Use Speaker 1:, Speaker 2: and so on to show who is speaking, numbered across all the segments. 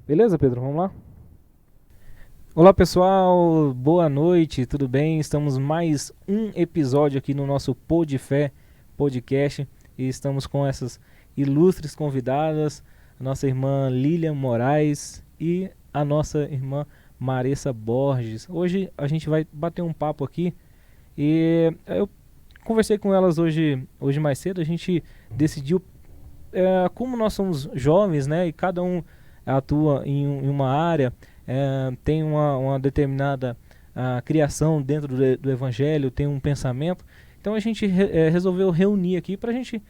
Speaker 1: Beleza, Pedro? Vamos lá? Olá, pessoal. Boa noite, tudo bem? Estamos mais um episódio aqui no nosso Pô de Fé podcast e estamos com essas ilustres convidadas, a nossa irmã Lilian Moraes e a nossa irmã Maressa Borges. Hoje a gente vai bater um papo aqui e eu conversei com elas hoje mais cedo. A gente decidiu como nós somos jovens, né, e cada um atua em uma área, tem uma determinada criação dentro do evangelho, tem um pensamento. Então a gente resolveu reunir aqui para a gente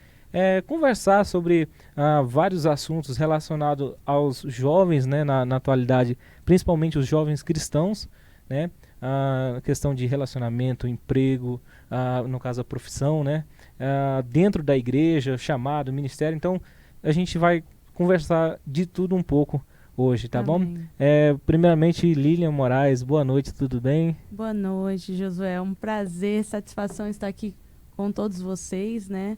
Speaker 1: conversar sobre vários assuntos relacionados aos jovens, né, na atualidade, principalmente os jovens cristãos, né, a questão de relacionamento, emprego, no caso a profissão, né, dentro da igreja, chamado, ministério. Então a gente vai conversar de tudo um pouco hoje, tá bom?
Speaker 2: Amém.
Speaker 1: Primeiramente, Lilian Moraes, boa noite, tudo bem?
Speaker 2: Boa noite, Josué. É um prazer, satisfação estar aqui com todos vocês, né?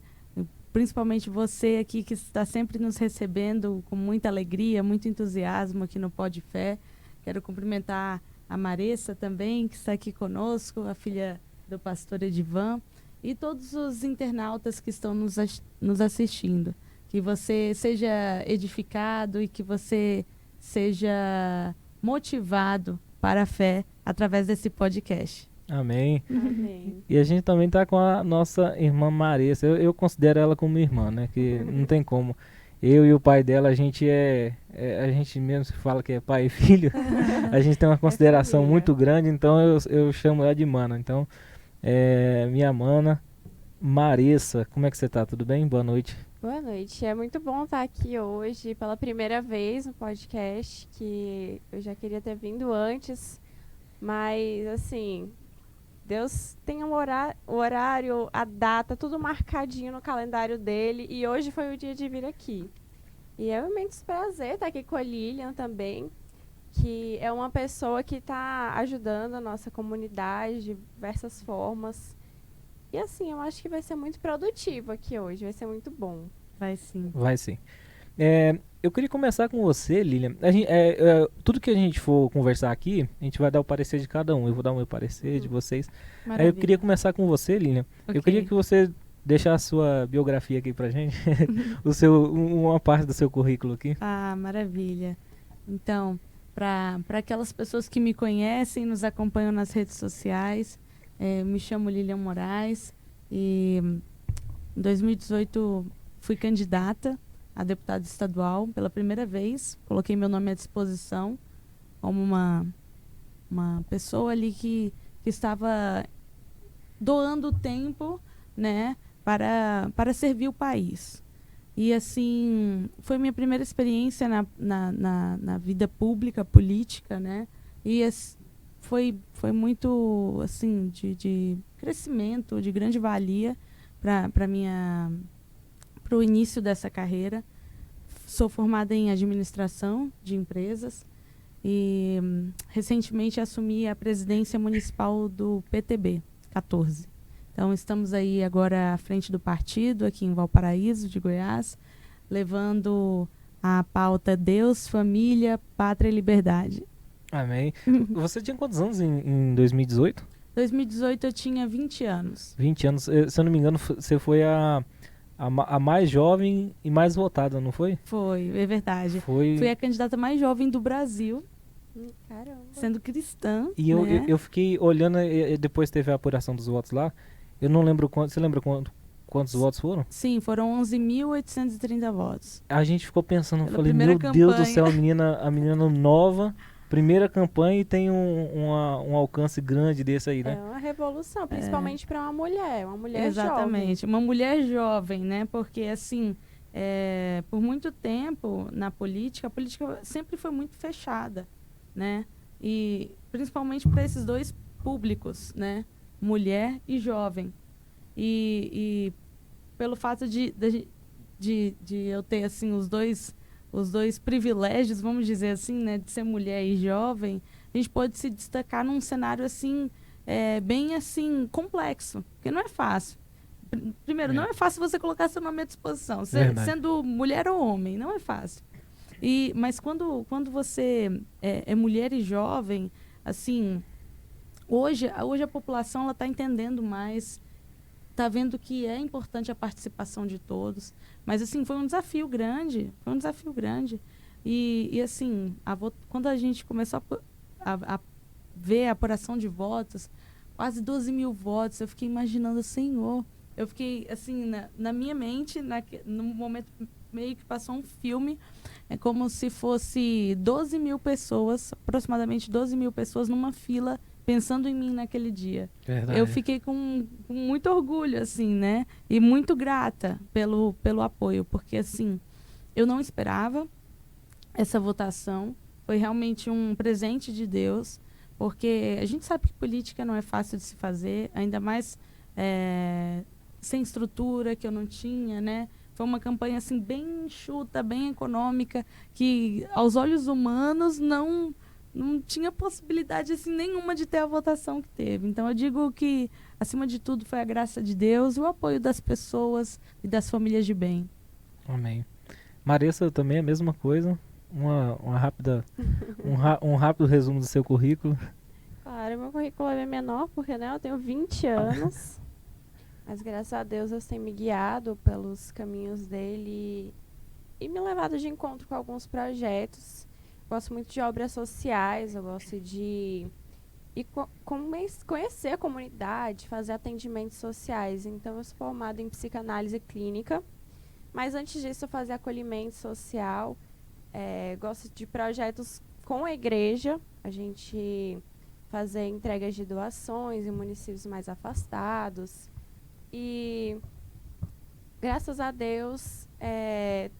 Speaker 2: Principalmente você aqui que está sempre nos recebendo com muita alegria, muito entusiasmo aqui no Pó de Fé. Quero cumprimentar a Maressa também, que está aqui conosco, a filha do pastor Edivan, e todos os internautas que estão nos assistindo. Que você seja edificado e que você seja motivado para a fé através desse podcast.
Speaker 1: Amém.
Speaker 3: Amém.
Speaker 1: E a gente também tá com a nossa irmã Maressa. Eu considero ela como irmã, né? Que não tem como. Eu e o pai dela, a gente a gente mesmo se fala que é pai e filho. A gente tem uma consideração
Speaker 3: família.
Speaker 1: muito grande, então eu chamo ela de mana. Então, minha mana, Maressa, como é que você tá? Tudo bem? Boa noite.
Speaker 3: Boa noite. É muito bom estar aqui hoje pela primeira vez no podcast, que eu já queria ter vindo antes, mas assim, Deus tem o horário, a data, tudo marcadinho no calendário dele, e hoje foi o dia de vir aqui. E é um imenso prazer estar aqui com a Lilian também, que é uma pessoa que está ajudando a nossa comunidade de diversas formas. E assim, eu acho que vai ser muito produtivo aqui hoje, vai ser muito bom.
Speaker 2: Vai sim.
Speaker 1: Vai sim. Eu queria começar com você, Lilian. Tudo que a gente for conversar aqui, a gente vai dar o parecer de cada um. Eu vou dar o meu parecer de vocês. Aí eu queria começar com você, Lilian.
Speaker 2: Ok.
Speaker 1: Eu queria que você deixasse a sua biografia aqui pra gente. Uma parte do seu currículo aqui.
Speaker 2: Ah, maravilha. Então, para aquelas pessoas que me conhecem, nos acompanham nas redes sociais, me chamo Lilian Moraes e em 2018 fui candidata a deputada estadual pela primeira vez. Coloquei meu nome à disposição como uma pessoa ali que estava doando tempo, né, para servir o país. E assim, foi minha primeira experiência na vida pública, política, né? E foi muito, assim, de crescimento, de grande valia para o início dessa carreira. Sou formada em administração de empresas e recentemente assumi a presidência municipal do PTB 14. Então, estamos aí agora à frente do partido, aqui em Valparaíso, de Goiás, levando a pauta Deus, Família, Pátria e Liberdade.
Speaker 1: Amém. Você tinha quantos anos em 2018?
Speaker 2: 2018 eu tinha 20 anos.
Speaker 1: 20 anos. Se eu não me engano, você foi a mais jovem e mais votada, não foi?
Speaker 2: Foi, é verdade.
Speaker 1: Foi.
Speaker 2: Fui a candidata mais jovem do Brasil,
Speaker 3: Caramba.
Speaker 2: sendo cristã.
Speaker 1: E eu fiquei olhando, depois teve a apuração dos votos lá. Eu não lembro quanto. Você lembra quantos votos foram?
Speaker 2: Sim, foram 11.830 votos.
Speaker 1: A gente ficou pensando, eu
Speaker 2: Pela
Speaker 1: falei,
Speaker 2: primeira
Speaker 1: meu Deus do
Speaker 2: campanha.
Speaker 1: céu, a menina nova, primeira campanha e tem um alcance grande desse aí,
Speaker 3: É
Speaker 1: né?
Speaker 3: uma revolução, principalmente para uma mulher
Speaker 2: Exatamente, uma mulher jovem, né? Porque, assim, por muito tempo na política, a política sempre foi muito fechada, né? E principalmente para esses dois públicos, né? Mulher e jovem. E pelo fato de eu ter, assim, os dois privilégios, vamos dizer assim, né? De ser mulher e jovem, a gente pode se destacar num cenário, assim, bem, assim, complexo, porque não é fácil. Primeiro, não é fácil você colocar seu nome à disposição,
Speaker 1: Verdade.
Speaker 2: sendo mulher ou homem, não é fácil. Mas quando você é mulher e jovem, assim, hoje a população está entendendo mais, está vendo que é importante a participação de todos. Mas, assim, foi um desafio grande. E assim, quando a gente começou a ver a apuração de votos, quase 12 mil votos, eu fiquei imaginando, Senhor, eu fiquei, assim, na minha mente, no momento meio que passou um filme, é como se fosse 12 mil pessoas, aproximadamente 12 mil pessoas numa fila, pensando em mim naquele dia.
Speaker 1: Verdade.
Speaker 2: Eu fiquei com muito orgulho, assim, né? E muito grata pelo apoio, porque, assim, eu não esperava essa votação. Foi realmente um presente de Deus, porque a gente sabe que política não é fácil de se fazer, ainda mais sem estrutura, que eu não tinha, né? Foi uma campanha assim bem enxuta, bem econômica, que aos olhos humanos não tinha possibilidade assim nenhuma de ter a votação que teve. Então eu digo que acima de tudo foi a graça de Deus e o apoio das pessoas e das famílias de bem.
Speaker 1: Amém. Marissa, também é a mesma coisa. Uma rápida um rápido resumo do seu currículo.
Speaker 3: Claro, meu currículo é bem menor, porque né, eu tenho 20 anos. Mas graças a Deus Deus tem me guiado pelos caminhos dele e me levado de encontro com alguns projetos. Gosto muito de obras sociais, eu gosto de conhecer a comunidade, fazer atendimentos sociais. Então, eu sou formada em psicanálise clínica, mas antes disso eu fazia acolhimento social. Gosto de projetos com a igreja, a gente fazer entregas de doações em municípios mais afastados. E, graças a Deus,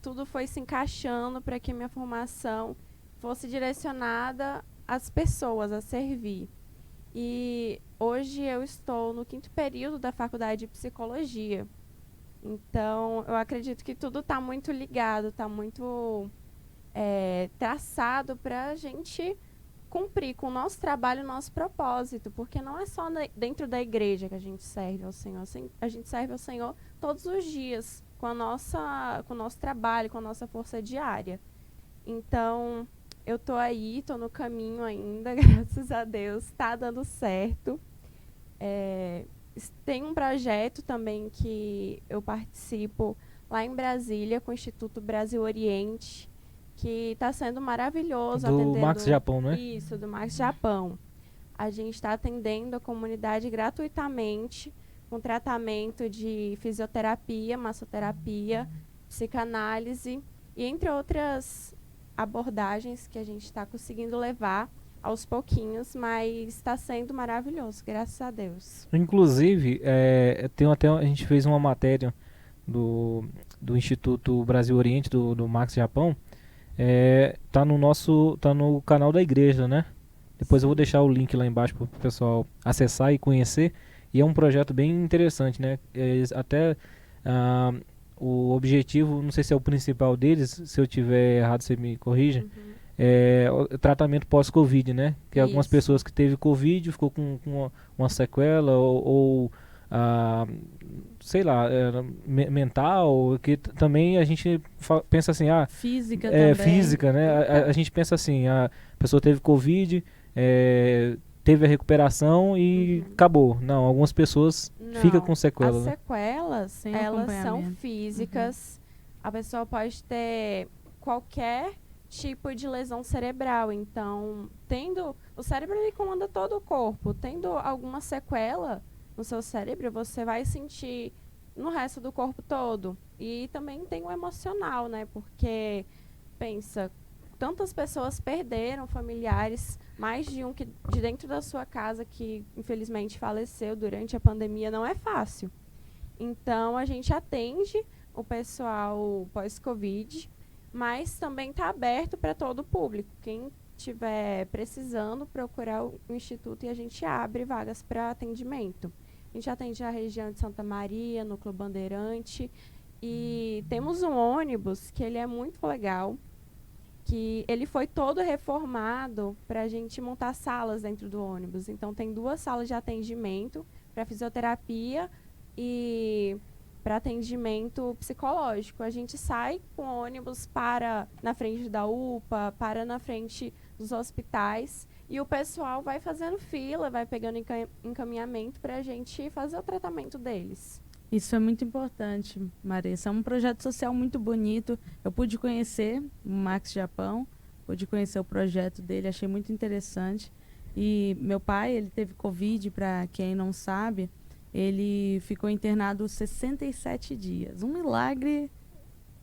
Speaker 3: tudo foi se encaixando para que minha formação fosse direcionada às pessoas, a servir. E hoje eu estou no 5º período da faculdade de psicologia. Então, eu acredito que tudo está muito ligado, está muito traçado para a gente cumprir com o nosso trabalho, o nosso propósito, porque não é só dentro da igreja que a gente serve ao Senhor, a gente serve ao Senhor todos os dias, com o nosso trabalho, com a nossa força diária. Então, eu tô aí, tô no caminho ainda, graças a Deus, está dando certo. Tem um projeto também que eu participo lá em Brasília, com o Instituto Brasil Oriente, que está sendo maravilhoso.
Speaker 1: Do Max Japão, não é?
Speaker 3: Isso, do Max Japão. A gente está atendendo a comunidade gratuitamente, com tratamento de fisioterapia, massoterapia, psicanálise e entre outras abordagens que a gente está conseguindo levar aos pouquinhos, mas está sendo maravilhoso, graças a Deus.
Speaker 1: Inclusive, a gente fez uma matéria do Instituto Brasil Oriente, do Max Japão. Tá no canal da igreja, né? Depois eu vou deixar o link lá embaixo para o pessoal acessar e conhecer. E é um projeto bem interessante, né? O objetivo, não sei se é o principal deles, se eu tiver errado você me corrija, é o tratamento pós-Covid, né? Que algumas pessoas que teve Covid ficou com uma sequela ou sei lá, mental, que também a gente pensa assim,
Speaker 2: física também.
Speaker 1: Física, né? A gente pensa assim, a pessoa teve Covid, teve a recuperação e acabou. Não, algumas pessoas ficam com sequela.
Speaker 3: As sequelas, elas são físicas. A pessoa pode ter qualquer tipo de lesão cerebral. Então, o cérebro ele comanda todo o corpo. Tendo alguma sequela no seu cérebro, você vai sentir no resto do corpo todo. E também tem o emocional, né? Porque, pensa, tantas pessoas perderam familiares, mais de um que de dentro da sua casa que infelizmente faleceu durante a pandemia, não é fácil. Então, a gente atende o pessoal pós-Covid, mas também está aberto para todo o público. Quem estiver precisando, procurar o Instituto e a gente abre vagas para atendimento. A gente atende na região de Santa Maria, no Clube Bandeirante, e temos um ônibus que ele é muito legal, que ele foi todo reformado para a gente montar salas dentro do ônibus. Então, tem 2 salas de atendimento para fisioterapia e para atendimento psicológico. A gente sai com ônibus, para na frente da UPA, para na frente dos hospitais, e o pessoal vai fazendo fila, vai pegando encaminhamento para a gente fazer o tratamento deles.
Speaker 2: Isso é muito importante, Marissa. É um projeto social muito bonito. Eu pude conhecer o Max Japão, pude conhecer o projeto dele, achei muito interessante. E meu pai, ele teve Covid, para quem não sabe, ele ficou internado 67 dias. Um milagre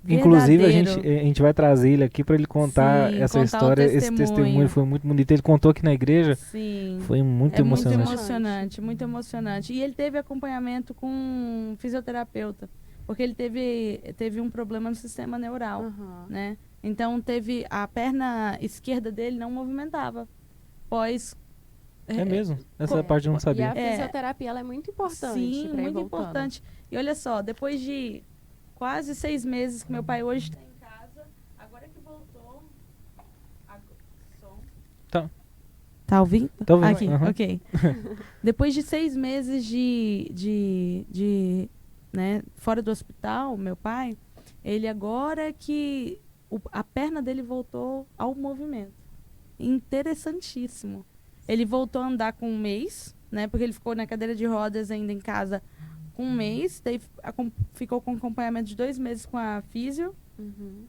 Speaker 1: Inclusive, a
Speaker 2: verdadeiro.
Speaker 1: gente vai trazer ele aqui para ele contar
Speaker 2: Sim,
Speaker 1: essa
Speaker 2: contar o
Speaker 1: história. Esse testemunho foi muito bonito. Ele contou aqui na igreja.
Speaker 2: Sim.
Speaker 1: Foi muito
Speaker 2: É
Speaker 1: emocionante.
Speaker 2: muito emocionante, muito emocionante. E ele teve acompanhamento com um fisioterapeuta, porque ele teve um problema no sistema neural,
Speaker 3: Uhum.
Speaker 2: né? Então teve a perna esquerda dele não movimentava. Pós
Speaker 1: É mesmo? Essa
Speaker 3: Co-
Speaker 1: parte eu não
Speaker 3: E
Speaker 1: sabia.
Speaker 3: a fisioterapia ela é muito importante.
Speaker 2: Sim,
Speaker 3: pra ir
Speaker 2: muito
Speaker 3: voltando.
Speaker 2: importante. E olha só, depois de quase 6 meses que meu pai hoje está em casa, agora que voltou. Som. Tá ouvindo?
Speaker 1: Tô ouvindo,
Speaker 2: Aqui,
Speaker 1: aham.
Speaker 2: ok. Depois de 6 meses né, fora do hospital, meu pai, ele agora que a perna dele voltou ao movimento. Interessantíssimo. Ele voltou a andar com 1 mês, né? Porque ele ficou na cadeira de rodas ainda em casa com 1 mês, daí ficou com acompanhamento de 2 meses com a físio.
Speaker 3: Uhum.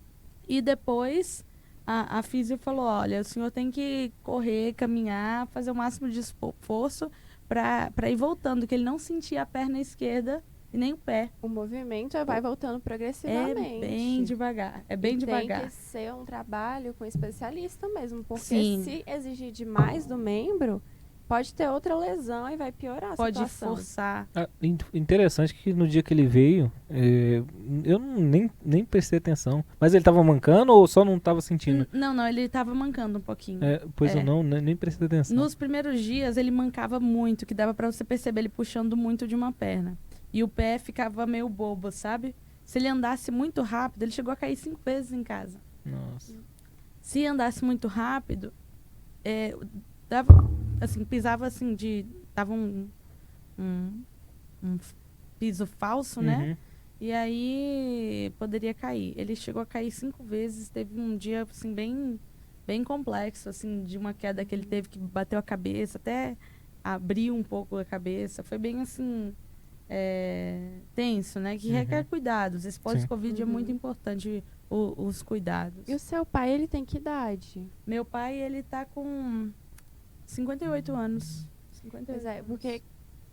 Speaker 2: E depois a físio falou, olha, o senhor tem que correr, caminhar, fazer o máximo de esforço para ir voltando, que ele não sentia a perna esquerda e nem o pé.
Speaker 3: O movimento vai voltando progressivamente.
Speaker 2: É bem devagar, é bem
Speaker 3: E
Speaker 2: devagar.
Speaker 3: tem que ser um trabalho com especialista mesmo, porque
Speaker 2: Sim.
Speaker 3: se exigir demais do membro, pode ter outra lesão e vai piorar a
Speaker 2: Pode
Speaker 3: situação.
Speaker 2: forçar.
Speaker 1: Interessante que no dia que ele veio, eu nem prestei atenção. Mas ele tava mancando ou só não tava sentindo?
Speaker 2: Não, ele tava mancando um pouquinho.
Speaker 1: Pois
Speaker 2: É.
Speaker 1: eu não, nem prestei atenção.
Speaker 2: Nos primeiros dias ele mancava muito, que dava pra você perceber ele puxando muito de uma perna. E o pé ficava meio bobo, sabe? Se ele andasse muito rápido, ele chegou a cair 5 vezes em casa.
Speaker 1: Nossa.
Speaker 2: Se andasse muito rápido, dava, assim, pisava assim dava um piso falso, né?
Speaker 1: Uhum.
Speaker 2: E aí poderia cair. Ele chegou a cair 5 vezes, teve um dia assim bem complexo, assim, de uma queda que ele teve que bateu a cabeça, até abriu um pouco a cabeça. Foi bem assim tenso, né? Que requer cuidados. Esse pós-Covid é muito importante os cuidados.
Speaker 3: E o seu pai, ele tem que idade?
Speaker 2: Meu pai, ele tá com 58 anos. 58
Speaker 3: Pois é,
Speaker 2: anos.
Speaker 3: porque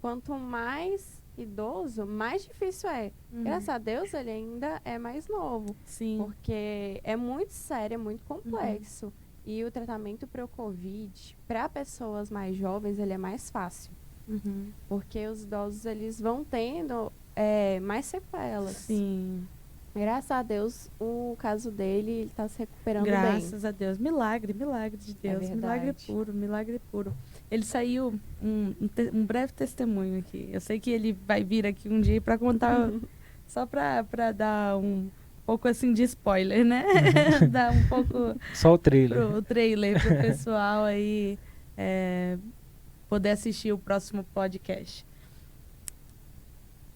Speaker 3: quanto mais idoso, mais difícil é. Graças a Deus, ele ainda é mais novo.
Speaker 2: Sim.
Speaker 3: Porque é muito sério, é muito complexo. E o tratamento para o Covid, para pessoas mais jovens, ele é mais fácil. Porque os idosos, eles vão tendo mais sequelas.
Speaker 2: Sim.
Speaker 3: Graças a Deus, o caso dele, ele está se recuperando bem.
Speaker 2: Graças a Deus. Milagre de Deus.
Speaker 3: verdade.
Speaker 2: Milagre puro. Ele saiu, um breve testemunho aqui. Eu sei que ele vai vir aqui um dia para contar, só para dar um pouco assim de spoiler, né? Dar um pouco
Speaker 1: Só o trailer.
Speaker 2: pro trailer pro pessoal aí poder assistir o próximo podcast.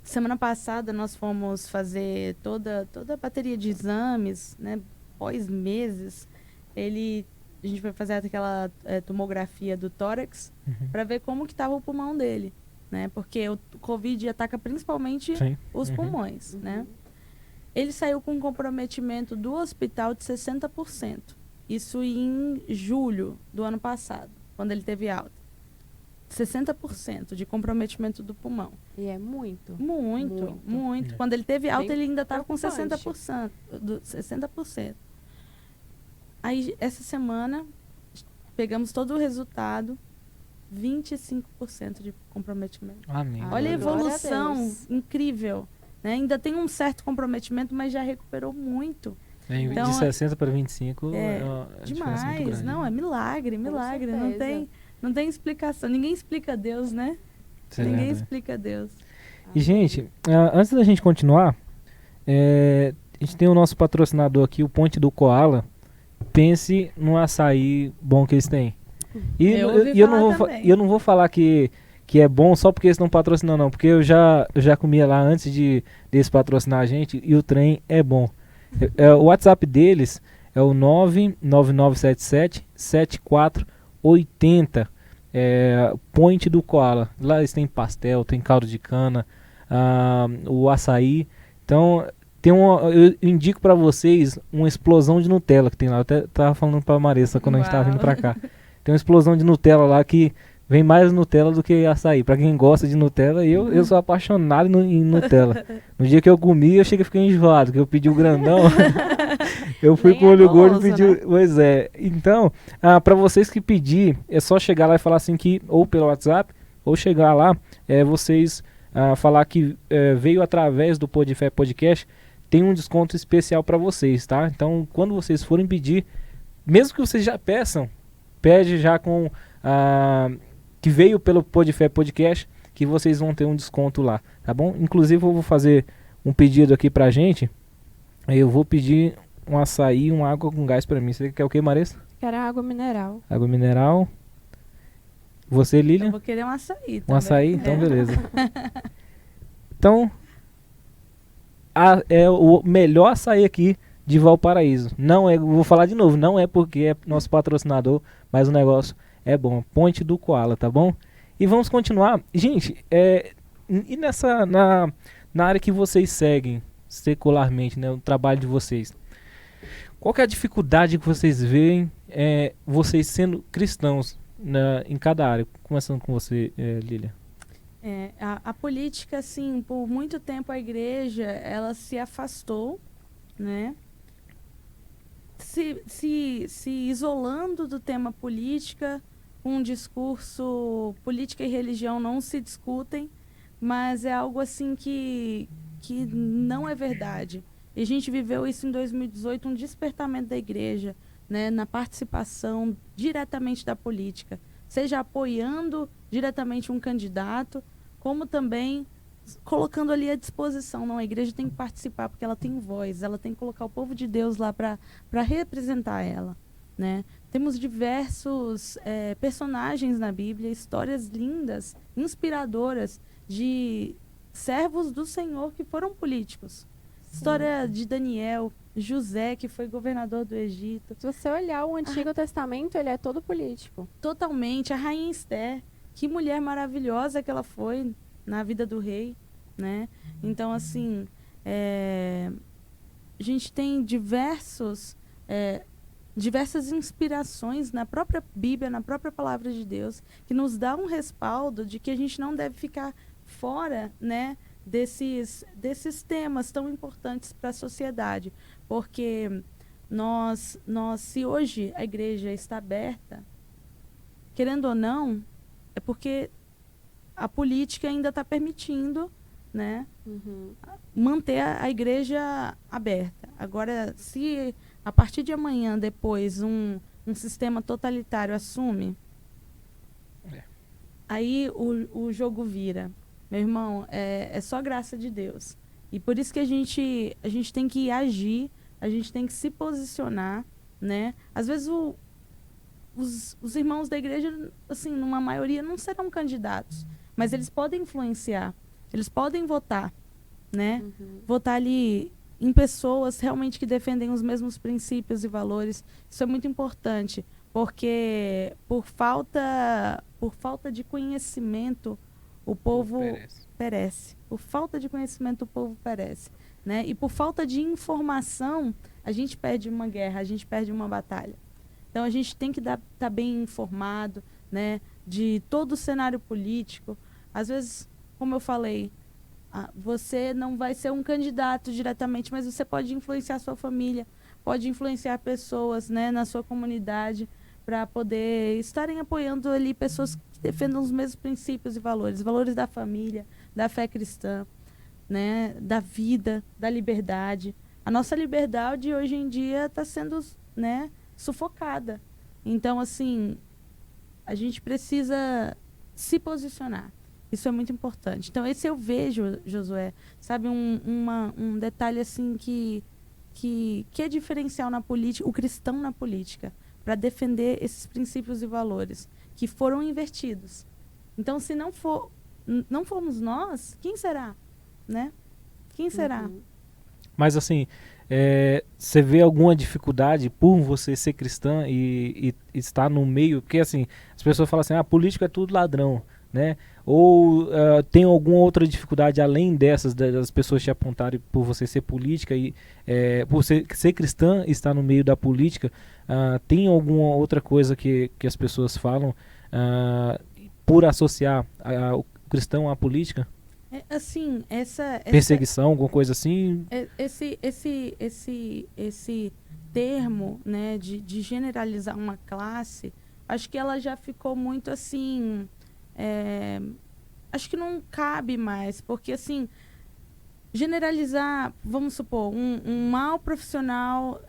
Speaker 2: Semana passada nós fomos fazer toda a bateria de exames, né? Após meses, a gente foi fazer aquela tomografia do tórax para ver como que estava o pulmão dele, né? Porque o Covid ataca principalmente
Speaker 1: Sim.
Speaker 2: os pulmões, né? Ele saiu com um comprometimento do hospital de 60%. Isso em julho do ano passado, quando ele teve alta. 60% de comprometimento do pulmão.
Speaker 3: E é muito.
Speaker 2: Muito. Quando ele teve alta,
Speaker 3: Bem
Speaker 2: ele ainda estava com
Speaker 3: preocupante.
Speaker 2: 60%. Aí, essa semana, pegamos todo o resultado, 25% de comprometimento.
Speaker 1: Amém.
Speaker 2: Olha a
Speaker 3: Glória a
Speaker 2: evolução
Speaker 3: Deus.
Speaker 2: incrível. Né? Ainda tem um certo comprometimento, mas já recuperou muito. Então,
Speaker 1: de 60 para 25 a diferença muito
Speaker 2: Demais.
Speaker 1: grande.
Speaker 2: Não, é milagre. Não
Speaker 3: certeza.
Speaker 2: tem explicação. Ninguém explica Deus, né?
Speaker 1: Isso é
Speaker 2: Ninguém
Speaker 1: verdade.
Speaker 2: explica Deus.
Speaker 1: E, gente, antes da gente continuar, a gente tem o nosso patrocinador aqui, o Ponte do Koala. Pense no açaí bom que eles têm. E
Speaker 2: Eu ouvi
Speaker 1: eu
Speaker 2: falar também.
Speaker 1: não vou falar que que é bom só porque eles não patrocinam, não. Porque eu já comia lá antes deles patrocinar a gente e o trem é bom. O WhatsApp deles é o 99977-7480. Point do Koala. Lá eles têm pastel, tem caldo de cana, o açaí. Então, eu indico pra vocês uma explosão de Nutella que tem lá. Eu até tava falando pra Marissa quando a gente tava vindo pra cá. Tem uma explosão de Nutella lá que vem mais Nutella do que açaí. Pra quem gosta de Nutella, eu sou apaixonado em Nutella. No dia que eu comi, eu cheguei a ficar enjoado, que eu pedi o grandão. Eu fui com o olho gordo e pedi. Né? Pois é. Então, pra vocês que pedir, é só chegar lá e falar assim que, ou pelo WhatsApp, ou chegar lá, vocês falar que veio através do Podfé Podcast, tem um desconto especial pra vocês, tá? Então, quando vocês forem pedir, mesmo que vocês já peçam, pede já com que veio pelo Podfé Podcast, que vocês vão ter um desconto lá, tá bom? Inclusive eu vou fazer um pedido aqui pra gente. Eu vou pedir um açaí e uma água com gás pra mim. Você quer o que, Marissa?
Speaker 3: Quero água mineral.
Speaker 1: Água mineral. Você, Lilian?
Speaker 2: Eu vou querer um açaí também.
Speaker 1: Um açaí? Então beleza. Então, é o melhor açaí aqui de Valparaíso. Não é, vou falar de novo, não é porque é nosso patrocinador, mas o negócio é bom. Ponte do Koala, tá bom? E vamos continuar. Gente, e na área que vocês seguem secularmente, né, o trabalho de vocês, qual que é a dificuldade que vocês veem vocês sendo cristãos em cada área? Começando com você, Lília.
Speaker 2: A política, assim, por muito tempo a igreja, ela se afastou, né? Se isolando do tema política, um discurso, política e religião não se discutem, mas é algo assim que não é verdade. E a gente viveu isso em 2018, um despertamento da igreja, né, na participação diretamente da política, seja apoiando diretamente um candidato, como também colocando ali à disposição. Não, a igreja tem que participar porque ela tem voz, ela tem que colocar o povo de Deus lá para representar ela, né? Temos diversos personagens na Bíblia, histórias lindas, inspiradoras de servos do Senhor que foram políticos. Sim. História de Daniel, José, que foi governador do Egito.
Speaker 3: Se você olhar o Antigo Testamento, ele é todo político.
Speaker 2: Totalmente. A rainha Esther, que mulher maravilhosa que ela foi na vida do rei, né? Então, assim, a gente tem diversas inspirações na própria Bíblia, na própria Palavra de Deus, que nos dá um respaldo de que a gente não deve ficar fora, né, desses temas tão importantes para a sociedade, porque nós, se hoje a igreja está aberta, querendo ou não, é porque a política ainda está permitindo, né, manter a igreja aberta. Agora, se a partir de amanhã, depois, um sistema totalitário assume, aí o jogo vira. Meu irmão, é só graça de Deus. E por isso que a gente tem que agir, a gente tem que se posicionar, né? Às vezes os irmãos da igreja, assim, numa maioria, não serão candidatos, mas eles podem influenciar, eles podem votar, né? Votar ali em pessoas realmente que defendem os mesmos princípios e valores. Isso é muito importante, porque por falta de conhecimento, o povo perece. Por falta de conhecimento, o povo perece, né? E por falta de informação, a gente perde uma guerra, a gente perde uma batalha. Então, a gente tem que estar bem informado, né, de todo o cenário político. Às vezes, como eu falei, você não vai ser um candidato diretamente, mas você pode influenciar a sua família, pode influenciar pessoas, né, na sua comunidade, para poder estarem apoiando ali pessoas que defendam os mesmos princípios e valores da família, da fé cristã, né, da vida, da liberdade. A nossa liberdade hoje em dia está sendo, né, sufocada. Então, assim, a gente precisa se posicionar. Isso é muito importante. Então, esse eu vejo, Josué, sabe, um detalhe assim que é diferencial na política, o cristão na política, para defender esses princípios e valores que foram invertidos, Então, se não formos nós, quem será? Né? Quem será?
Speaker 1: Mas assim, você vê alguma dificuldade por você ser cristã e estar no meio? Porque assim, as pessoas falam assim, político é tudo ladrão, né? Ou tem alguma outra dificuldade além dessas, das pessoas te apontarem por você ser política e por você ser cristã e estar no meio da política? Tem alguma outra coisa que as pessoas falam por associar o cristão à política?
Speaker 2: Assim,
Speaker 1: Perseguição, alguma coisa assim?
Speaker 2: Esse termo, né, de generalizar uma classe, acho que ela já ficou muito assim, acho que não cabe mais, porque assim, generalizar, vamos supor, um mau profissional,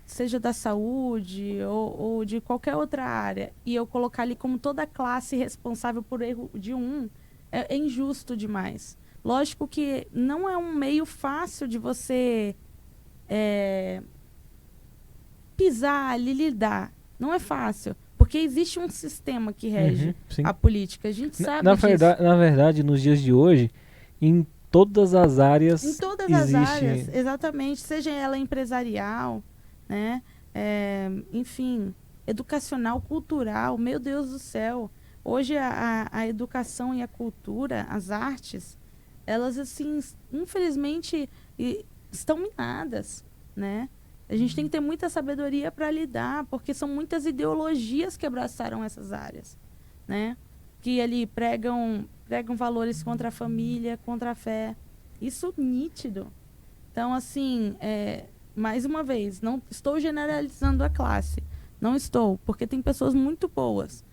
Speaker 2: seja da saúde ou de qualquer outra área, e eu colocar ali como toda a classe responsável por erro de é injusto demais. Lógico que não é um meio fácil de você pisar ali, lidar. Não é fácil. Porque existe um sistema que rege a política. A gente sabe disso.
Speaker 1: Na verdade, nos dias de hoje, em todas as áreas
Speaker 2: em todas as áreas, exatamente. Seja ela empresarial, né? Enfim, educacional, cultural. Meu Deus do céu. Hoje a educação e a cultura, as artes, elas assim, infelizmente, estão minadas, né? A gente tem que ter muita sabedoria para lidar, porque são muitas ideologias que abraçaram essas áreas, né? Que ali pregam valores contra a família, contra a fé. Isso nítido. Então, assim, mais uma vez, não estou generalizando a classe. Não estou, porque tem pessoas muito boas.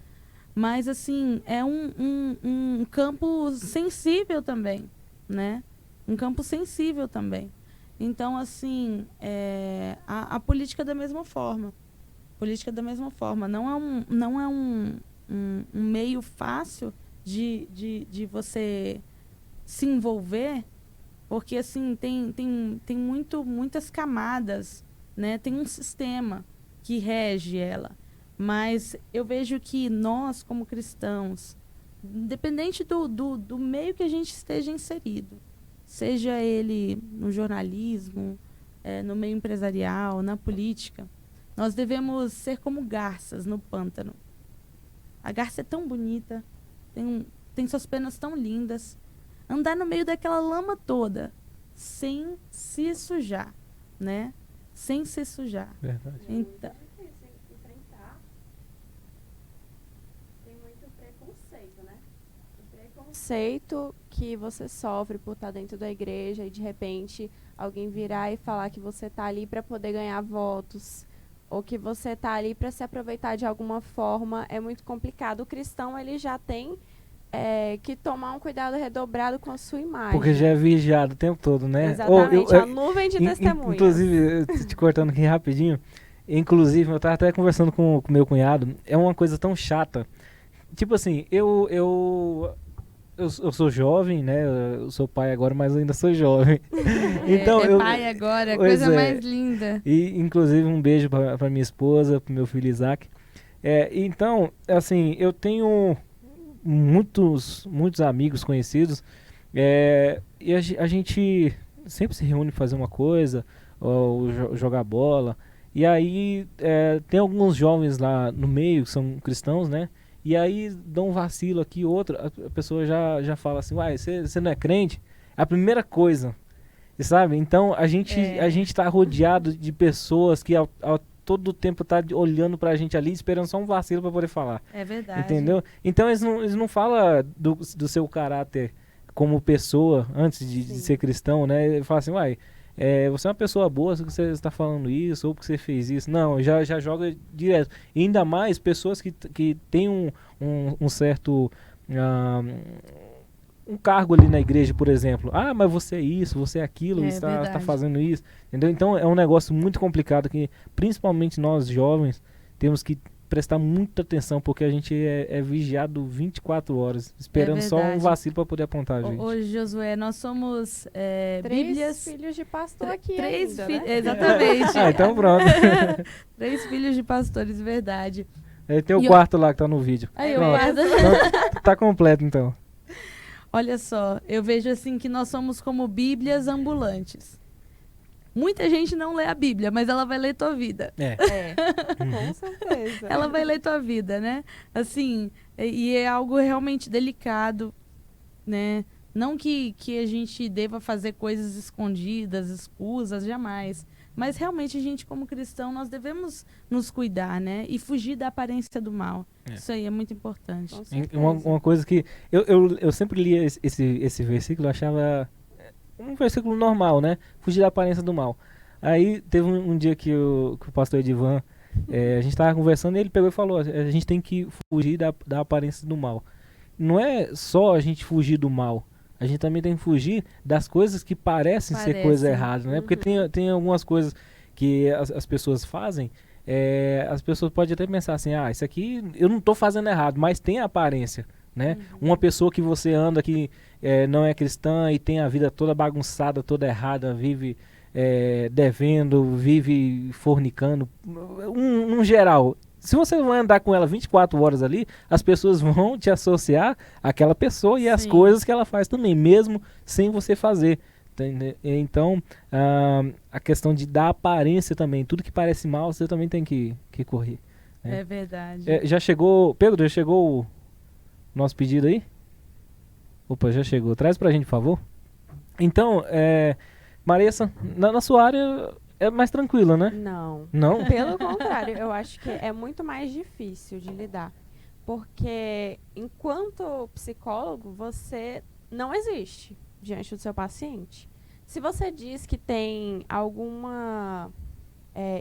Speaker 2: Mas, assim, é um campo sensível também, né? Um campo sensível também. Então, assim, a política da mesma forma. Política da mesma forma. Não é um meio fácil de você se envolver, porque, assim, tem muitas camadas, né? Tem um sistema que rege ela. Mas eu vejo que nós, como cristãos, independente do meio que a gente esteja inserido, seja ele no jornalismo, no meio empresarial, na política, nós devemos ser como garças no pântano. A garça é tão bonita, tem suas penas tão lindas. Andar no meio daquela lama toda, sem se sujar, né? Sem se sujar.
Speaker 1: Verdade.
Speaker 2: Então,
Speaker 3: preconceito que você sofre por estar dentro da igreja e de repente alguém virar e falar que você está ali para poder ganhar votos ou que você está ali para se aproveitar de alguma forma, é muito complicado. O cristão, ele já tem que tomar um cuidado redobrado com a sua imagem.
Speaker 1: Porque já é vigiado o tempo todo, né?
Speaker 3: Exatamente, a nuvem de testemunhas.
Speaker 1: Inclusive, te cortando aqui rapidinho, eu estava até conversando com meu cunhado, é uma coisa tão chata. Tipo assim, eu sou jovem, né? Eu sou pai agora, mas ainda sou jovem. Então,
Speaker 2: pai agora, coisa mais linda.
Speaker 1: E, inclusive, um beijo para minha esposa, para meu filho Isaac. Então, assim, eu tenho muitos amigos conhecidos, e a gente sempre se reúne para fazer uma coisa, ou jogar bola. E aí, tem alguns jovens lá no meio que são cristãos, né? E aí dão um vacilo aqui, outro, a pessoa já fala assim, uai, você não é crente? É a primeira coisa, sabe? Então a gente tá rodeado de pessoas que todo tempo tá olhando pra gente ali, esperando só um vacilo pra poder falar.
Speaker 2: É verdade.
Speaker 1: Entendeu? Então eles não falam do seu caráter como pessoa antes de ser cristão, né? Ele fala assim, uai, você é uma pessoa boa, se você está falando isso, ou porque você fez isso. Não, já joga direto. E ainda mais pessoas que têm um certo um cargo ali na igreja, por exemplo. Mas você é isso, você é aquilo, está fazendo isso. Entendeu? Então é um negócio muito complicado que principalmente nós jovens temos que prestar muita atenção, porque a gente é vigiado 24 horas, esperando só um vacilo para poder apontar a gente.
Speaker 2: Hoje, Josué, nós somos
Speaker 3: três filhos de pastor aqui ainda, né?
Speaker 2: Exatamente.
Speaker 1: Então pronto.
Speaker 2: 3 filhos de pastores, verdade.
Speaker 1: Tem o
Speaker 2: E
Speaker 1: quarto lá que tá no vídeo.
Speaker 2: Aí eu
Speaker 1: Pronto.
Speaker 2: guardo.
Speaker 1: Então, tá completo, então.
Speaker 2: Olha só, eu vejo assim que nós somos como bíblias ambulantes. Muita gente não lê a Bíblia, mas ela vai ler tua vida.
Speaker 3: É,
Speaker 1: Uhum.
Speaker 3: com certeza.
Speaker 2: Ela vai ler tua vida, né? Assim, e é algo realmente delicado, né? Não que a gente deva fazer coisas escondidas, escusas, jamais. Mas realmente a gente, como cristão, nós devemos nos cuidar, né? E fugir da aparência do mal.
Speaker 1: É.
Speaker 2: Isso aí é muito importante.
Speaker 3: Com certeza.
Speaker 1: Uma coisa que... Eu sempre lia esse versículo, eu achava um versículo normal, né? Fugir da aparência do mal. Aí teve um dia que o pastor Edivan, a gente tava conversando e ele pegou e falou, a gente tem que fugir da aparência do mal. Não é só a gente fugir do mal, a gente também tem que fugir das coisas que parecem ser coisa errada, né? Porque tem algumas coisas que as pessoas fazem, as pessoas podem até pensar assim, isso aqui eu não tô fazendo errado, mas tem a aparência, né? Uma pessoa que você anda que não é cristã e tem a vida toda bagunçada, toda errada, vive devendo, vive fornicando, um geral. Se você vai andar com ela 24 horas ali, as pessoas vão te associar àquela pessoa e às
Speaker 2: Sim.
Speaker 1: coisas que ela faz também, mesmo sem você fazer. Então, a questão de dar aparência também, tudo que parece mal, você também tem que correr.
Speaker 2: É verdade.
Speaker 1: Já chegou, Pedro, já chegou o nosso pedido aí? Opa, já chegou. Traz pra gente, por favor. Então, Marissa, na sua área é mais tranquila, né?
Speaker 3: Não.
Speaker 1: Não?
Speaker 3: Pelo contrário, eu acho que é muito mais difícil de lidar. Porque enquanto psicólogo, você não existe diante do seu paciente. Se você diz que tem alguma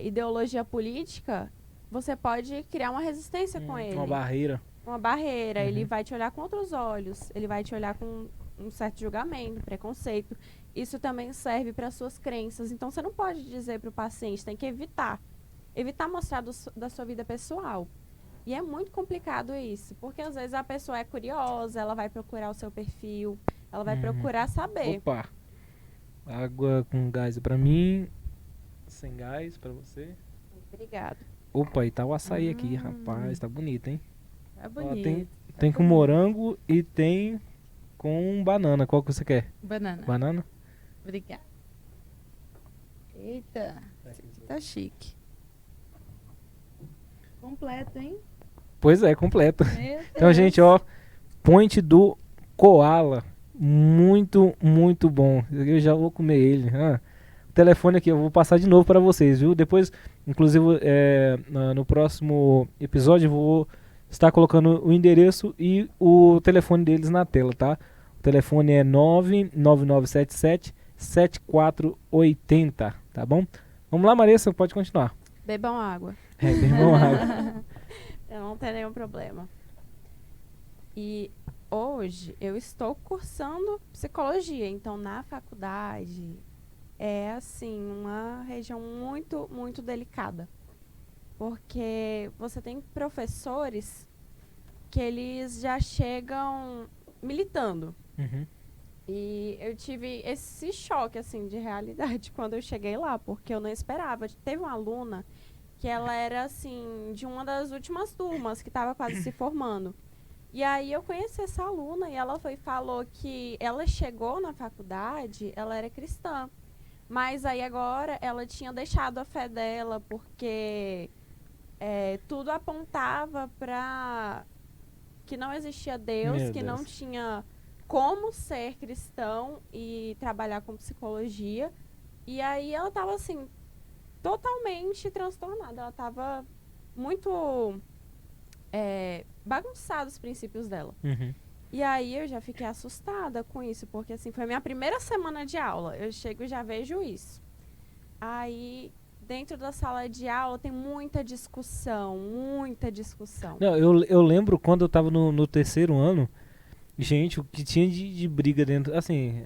Speaker 3: ideologia política, você pode criar uma resistência com ele.
Speaker 1: Uma barreira.
Speaker 3: Uma barreira.
Speaker 1: Uhum.
Speaker 3: Ele vai te olhar com outros olhos. Ele vai te olhar com um certo julgamento, preconceito. Isso também serve para suas crenças. Então, você não pode dizer para o paciente, tem que evitar. Evitar mostrar da sua vida pessoal. E é muito complicado isso, porque às vezes a pessoa é curiosa, ela vai procurar o seu perfil, ela vai procurar saber.
Speaker 1: Opa! Água com gás pra mim, sem gás pra você.
Speaker 3: Obrigada.
Speaker 1: Opa, e tá o açaí aqui, rapaz, tá bonito, hein?
Speaker 2: É
Speaker 1: Ó,
Speaker 2: bonito.
Speaker 1: tem com morango e tem com banana. Qual que você quer?
Speaker 2: Banana.
Speaker 1: Banana?
Speaker 2: Obrigada. Eita, tá chique. Completo, hein?
Speaker 1: Pois é, completo.
Speaker 2: Meu
Speaker 1: Então,
Speaker 2: Deus.
Speaker 1: gente, ó, Point do Koala. Muito, muito bom. Eu já vou comer ele. O telefone aqui, eu vou passar de novo para vocês, viu? Depois, inclusive, no próximo episódio, eu vou estar colocando o endereço e o telefone deles na tela, tá? O telefone é 99977-7480, tá bom? Vamos lá, Marissa, pode continuar.
Speaker 3: Bebam água.
Speaker 1: Bebam água.
Speaker 3: Eu não tenho nenhum problema. E hoje eu estou cursando psicologia, então na faculdade é assim uma região muito, muito delicada. Porque você tem professores que eles já chegam militando.
Speaker 1: Uhum.
Speaker 3: E eu tive esse choque assim de realidade quando eu cheguei lá, porque eu não esperava. Teve uma aluna que ela era assim de uma das últimas turmas que estava quase se formando. E aí eu conheci essa aluna e ela falou que ela chegou na faculdade, ela era cristã, mas aí agora ela tinha deixado a fé dela porque tudo apontava para que não existia Deus,
Speaker 1: Meu
Speaker 3: que
Speaker 1: Deus.
Speaker 3: não tinha como ser cristão e trabalhar com psicologia. E aí ela estava assim totalmente transtornada, ela estava muito bagunçada os princípios dela.
Speaker 1: Uhum.
Speaker 3: E aí eu já fiquei assustada com isso, porque assim, foi a minha primeira semana de aula. Eu chego e já vejo isso. Aí, dentro da sala de aula, tem muita discussão, muita discussão.
Speaker 1: Não, eu lembro quando eu tava no terceiro ano, gente, o que tinha de briga dentro, assim,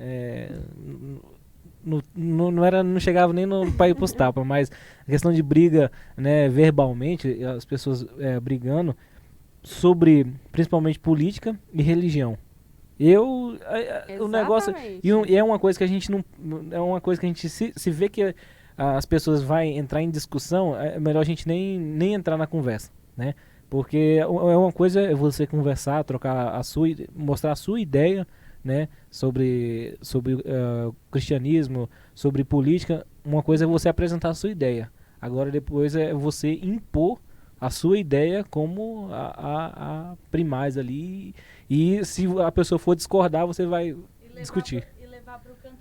Speaker 1: não chegava nem pra ir pros tapas, mas a questão de briga, né, verbalmente, as pessoas brigando sobre, principalmente, política e religião. O negócio,
Speaker 3: Exatamente.
Speaker 1: e é uma coisa que a gente não, é uma coisa que a gente se vê que as pessoas vai entrar em discussão, é melhor a gente nem entrar na conversa, né? Porque é uma coisa é você conversar, trocar mostrar a sua ideia, né, sobre o cristianismo, sobre política. Uma coisa é você apresentar a sua ideia. Agora depois é você impor a sua ideia como a primaz ali. E se a pessoa for discordar, você vai discutir.
Speaker 2: E levar para o campo.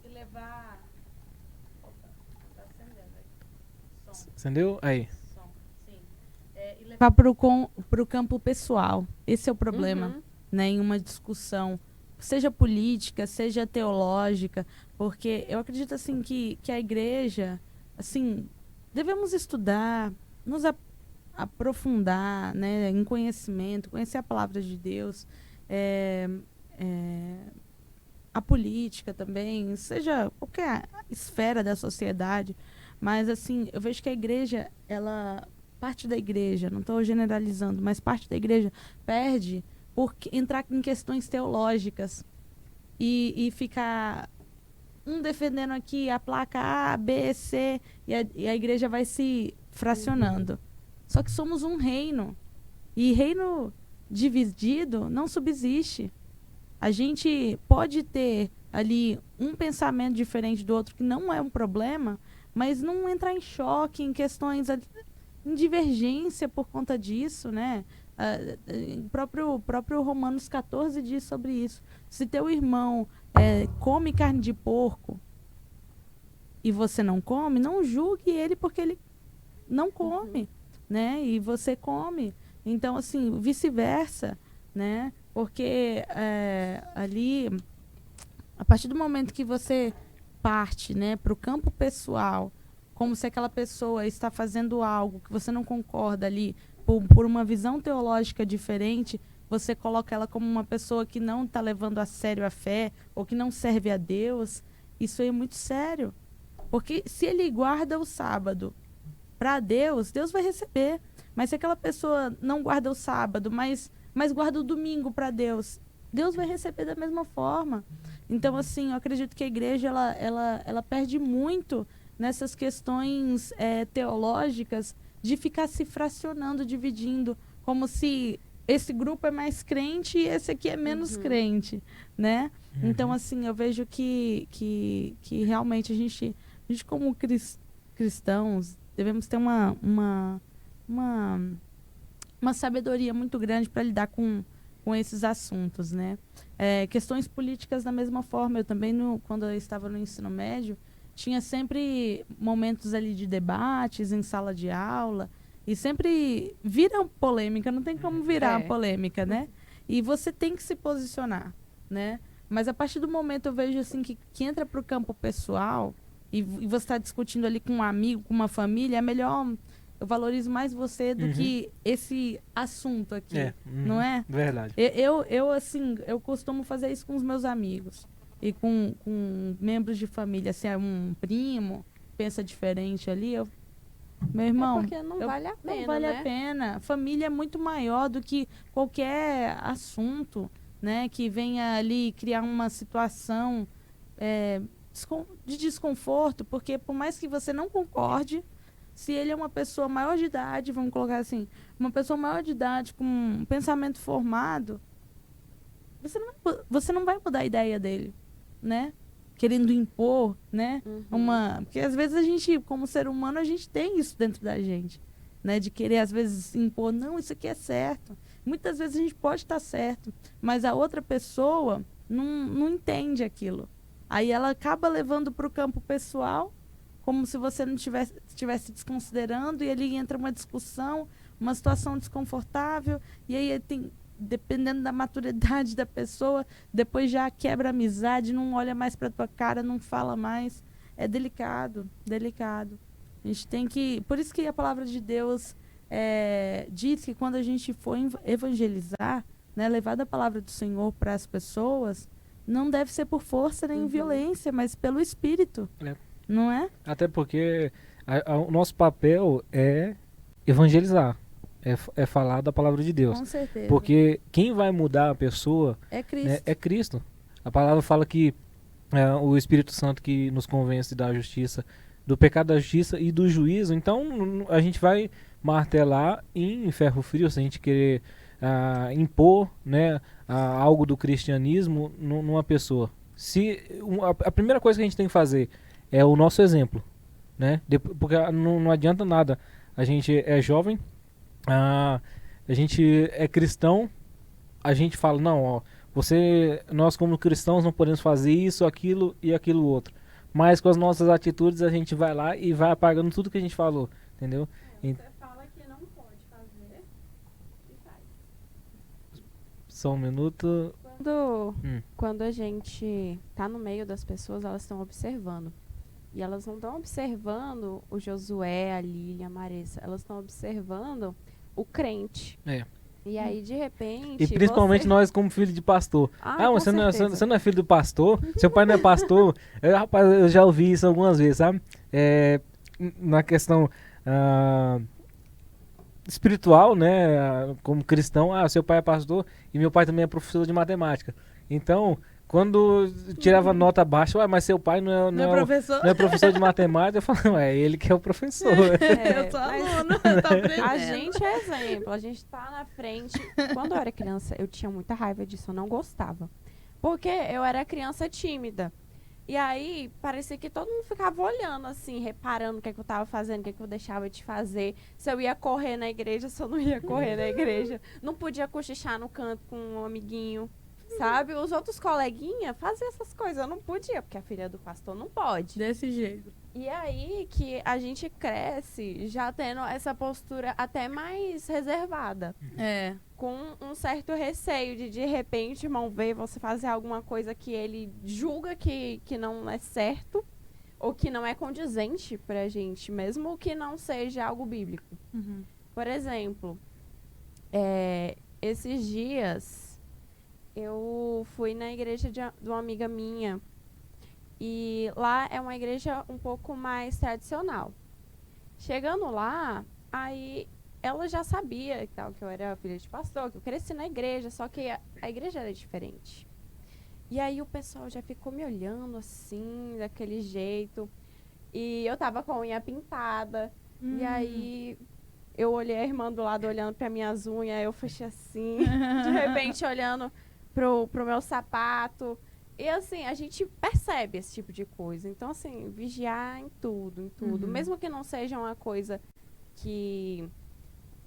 Speaker 2: E levar. Opa, tá acendendo aí. Som.
Speaker 1: Entendeu? Aí.
Speaker 2: Som, sim. E levar para o campo pessoal. Esse é o problema,
Speaker 3: Uhum.
Speaker 2: né? Em uma discussão, seja política, seja teológica, porque eu acredito assim que a igreja, assim, devemos estudar, nos aprofundar, né, em conhecimento, conhecer a palavra de Deus, é, é, a política também, seja qualquer esfera da sociedade, mas assim, eu vejo que a igreja, parte da igreja, não estou generalizando, mas parte da igreja perde por entrar em questões teológicas e ficar defendendo aqui a placa A, B, C, e a igreja vai se fracionando. Só que somos um reino. E reino dividido não subsiste. A gente pode ter ali um pensamento diferente do outro, que não é um problema, mas não entrar em choque em questões, em divergência por conta disso, né? O próprio Romanos 14 diz sobre isso. Se teu irmão come carne de porco e você não come, não julgue ele porque ele não come, né? E você come. Então, assim, vice-versa, né? Porque ali, a partir do momento que você parte, né, para o campo pessoal, como se aquela pessoa está fazendo algo que você não concorda ali, por uma visão teológica diferente, você coloca ela como uma pessoa que não está levando a sério a fé, ou que não serve a Deus, isso aí é muito sério. Porque se ele guarda o sábado para Deus, Deus vai receber. Mas se aquela pessoa não guarda o sábado, mas guarda o domingo para Deus, Deus vai receber da mesma forma. Então, assim, eu acredito que a igreja ela perde muito nessas questões teológicas de ficar se fracionando, dividindo, como se esse grupo é mais crente e esse aqui é menos crente, né? Então, assim, eu vejo que realmente a gente como cristãos, devemos ter uma sabedoria muito grande para lidar com esses assuntos, né? Questões políticas da mesma forma. Eu também, quando eu estava no ensino médio, tinha sempre momentos ali de debates em sala de aula e sempre vira polêmica, não tem como virar polêmica, né? E você tem que se posicionar, né? Mas a partir do momento eu vejo assim que entra para o campo pessoal e você está discutindo ali com um amigo, com uma família, é melhor, eu valorizo mais você do que esse assunto aqui, não é?
Speaker 1: Verdade.
Speaker 2: Eu assim, eu costumo fazer isso com os meus amigos e com membros de família, assim, um primo pensa diferente ali, meu irmão,
Speaker 3: porque não vale a pena,
Speaker 2: não vale
Speaker 3: né?
Speaker 2: a pena. Família é muito maior do que qualquer assunto, né, que venha ali criar uma situação de desconforto, porque por mais que você não concorde, se ele é uma pessoa maior de idade, vamos colocar assim, uma pessoa maior de idade com um pensamento formado, você não vai mudar a ideia dele, né? Querendo impor, né? Porque às vezes a gente, como ser humano, a gente tem isso dentro da gente, né? De querer às vezes impor, não, isso aqui é certo. Muitas vezes a gente pode estar certo, mas a outra pessoa não entende aquilo. Aí ela acaba levando para o campo pessoal, como se você não estivesse desconsiderando, e ali entra uma discussão, uma situação desconfortável, e aí dependendo da maturidade da pessoa, depois já quebra a amizade, não olha mais para tua cara, não fala mais. É delicado, delicado. A gente tem que... Por isso que a palavra de Deus diz que quando a gente for evangelizar, né, levar a palavra do Senhor para as pessoas, não deve ser por força nem violência, mas pelo Espírito. Não é?
Speaker 1: Até porque o nosso papel é evangelizar. É falar da palavra de Deus.
Speaker 2: Com certeza.
Speaker 1: Porque quem vai mudar a pessoa
Speaker 2: é Cristo.
Speaker 1: Né, é Cristo. A palavra fala que o Espírito Santo que nos convence da justiça, do pecado, da justiça e do juízo. Então a gente vai martelar em ferro frio, se a gente querer impor, né, algo do cristianismo numa pessoa. A primeira coisa que a gente tem que fazer é o nosso exemplo, né? Porque não adianta nada. A gente é jovem, a gente é cristão, a gente fala, não, ó, nós como cristãos não podemos fazer isso, aquilo e aquilo outro. Mas com as nossas atitudes a gente vai lá e vai apagando tudo que a gente falou, entendeu?
Speaker 3: Você fala que não pode fazer e faz.
Speaker 1: Só um minuto.
Speaker 3: Quando a gente tá no meio das pessoas, elas estão observando. E elas não estão observando o Josué, a Lília, a Marissa. Elas estão observando o crente. E aí, de repente...
Speaker 1: E principalmente nós como filho de pastor.
Speaker 3: Mas
Speaker 1: você não é filho do pastor? Seu pai não é pastor? Rapaz, eu já ouvi isso algumas vezes, sabe? Na questão espiritual, né? Como cristão, seu pai é pastor e meu pai também é professor de matemática. Então, quando tirava nota baixa, mas seu pai não é professor de matemática, eu falo, ele que é o professor.
Speaker 2: Eu sou aluna, tô aprendendo.
Speaker 3: A gente é exemplo, a gente tá na frente. Quando eu era criança, eu tinha muita raiva disso, eu não gostava. Porque eu era criança tímida. E aí, parecia que todo mundo ficava olhando, assim, reparando o que eu tava fazendo, o que eu deixava de fazer. Se eu ia correr na igreja, se eu não ia correr na igreja. Não podia cochichar no canto com um amiguinho. Sabe? Os outros coleguinhas faziam essas coisas. Eu não podia, porque a filha do pastor não pode.
Speaker 2: Desse jeito.
Speaker 3: E aí que a gente cresce já tendo essa postura até mais reservada. Com um certo receio de repente, irmão, ver você fazer alguma coisa que ele julga que não é certo ou que não é condizente pra gente, mesmo que não seja algo bíblico.
Speaker 2: Uhum.
Speaker 3: Por exemplo, esses dias... eu fui na igreja de uma amiga minha e lá é uma igreja um pouco mais tradicional. Chegando lá, aí ela já sabia que eu era filha de pastor, que eu cresci na igreja, só que a igreja era diferente. E aí o pessoal já ficou me olhando assim, daquele jeito. E eu tava com a unha pintada. E aí... eu olhei a irmã do lado olhando para minhas unhas, eu fechei assim, de repente olhando pro meu sapato. E assim, a gente percebe esse tipo de coisa. Então, assim, vigiar em tudo. Mesmo que não seja uma coisa que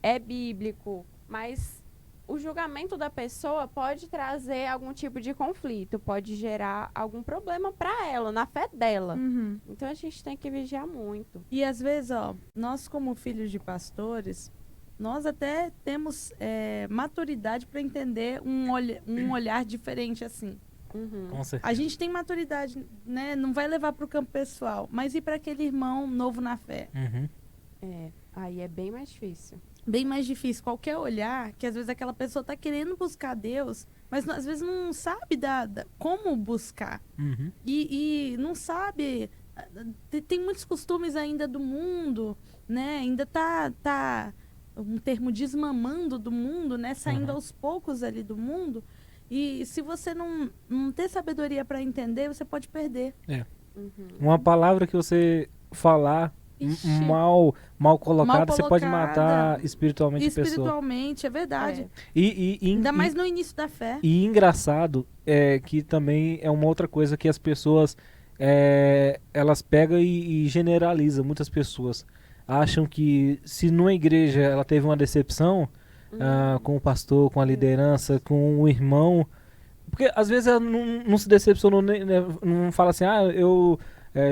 Speaker 3: é bíblico, mas o julgamento da pessoa pode trazer algum tipo de conflito, pode gerar algum problema para ela, na fé dela.
Speaker 2: Uhum.
Speaker 3: Então, a gente tem que vigiar muito.
Speaker 2: E às vezes, nós como filhos de pastores, nós até temos maturidade para entender um olhar diferente assim.
Speaker 3: Uhum.
Speaker 1: Com certeza.
Speaker 2: A gente tem maturidade, né? Não vai levar para o campo pessoal, mas e para aquele irmão novo na fé?
Speaker 1: Uhum.
Speaker 3: Aí é bem mais difícil.
Speaker 2: Bem mais difícil. Qualquer olhar, que às vezes aquela pessoa está querendo buscar Deus, mas às vezes não sabe como buscar.
Speaker 1: Uhum.
Speaker 2: E não sabe... Tem muitos costumes ainda do mundo, né? Ainda tá um termo desmamando do mundo, né? Saindo aos poucos ali do mundo. E se você não ter sabedoria para entender, você pode perder.
Speaker 1: Uma palavra que você falar mal colocada, você pode matar espiritualmente a pessoa.
Speaker 2: Espiritualmente, é verdade.
Speaker 1: E
Speaker 2: ainda mais no início da fé.
Speaker 1: E engraçado que também é uma outra coisa que as pessoas elas pegam e generalizam. Muitas pessoas acham que se numa igreja ela teve uma decepção com o pastor, com a liderança, com o irmão, porque às vezes ela não se decepcionou, não fala assim,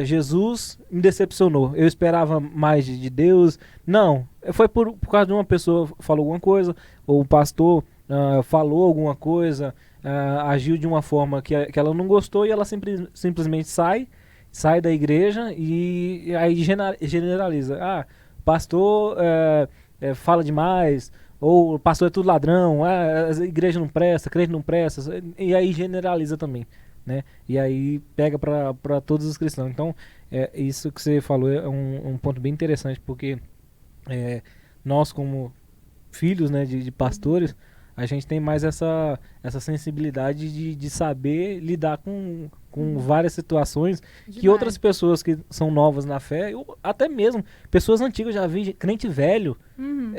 Speaker 1: Jesus me decepcionou, eu esperava mais de Deus. Não, foi por causa de uma pessoa falou alguma coisa, ou o pastor falou alguma coisa, agiu de uma forma que ela não gostou e ela simplesmente sai da igreja e aí generaliza. Pastor fala demais, ou o pastor é tudo ladrão, a igreja não presta, crente não presta, e aí generaliza também, né? E aí pega para todos os cristãos. Então, isso que você falou é um ponto bem interessante, porque nós como filhos, né, de pastores, a gente tem mais essa sensibilidade de saber lidar com várias situações que
Speaker 2: Demais.
Speaker 1: outras pessoas que são novas na fé, ou até mesmo pessoas antigas, já vi crente velho,
Speaker 2: Uhum.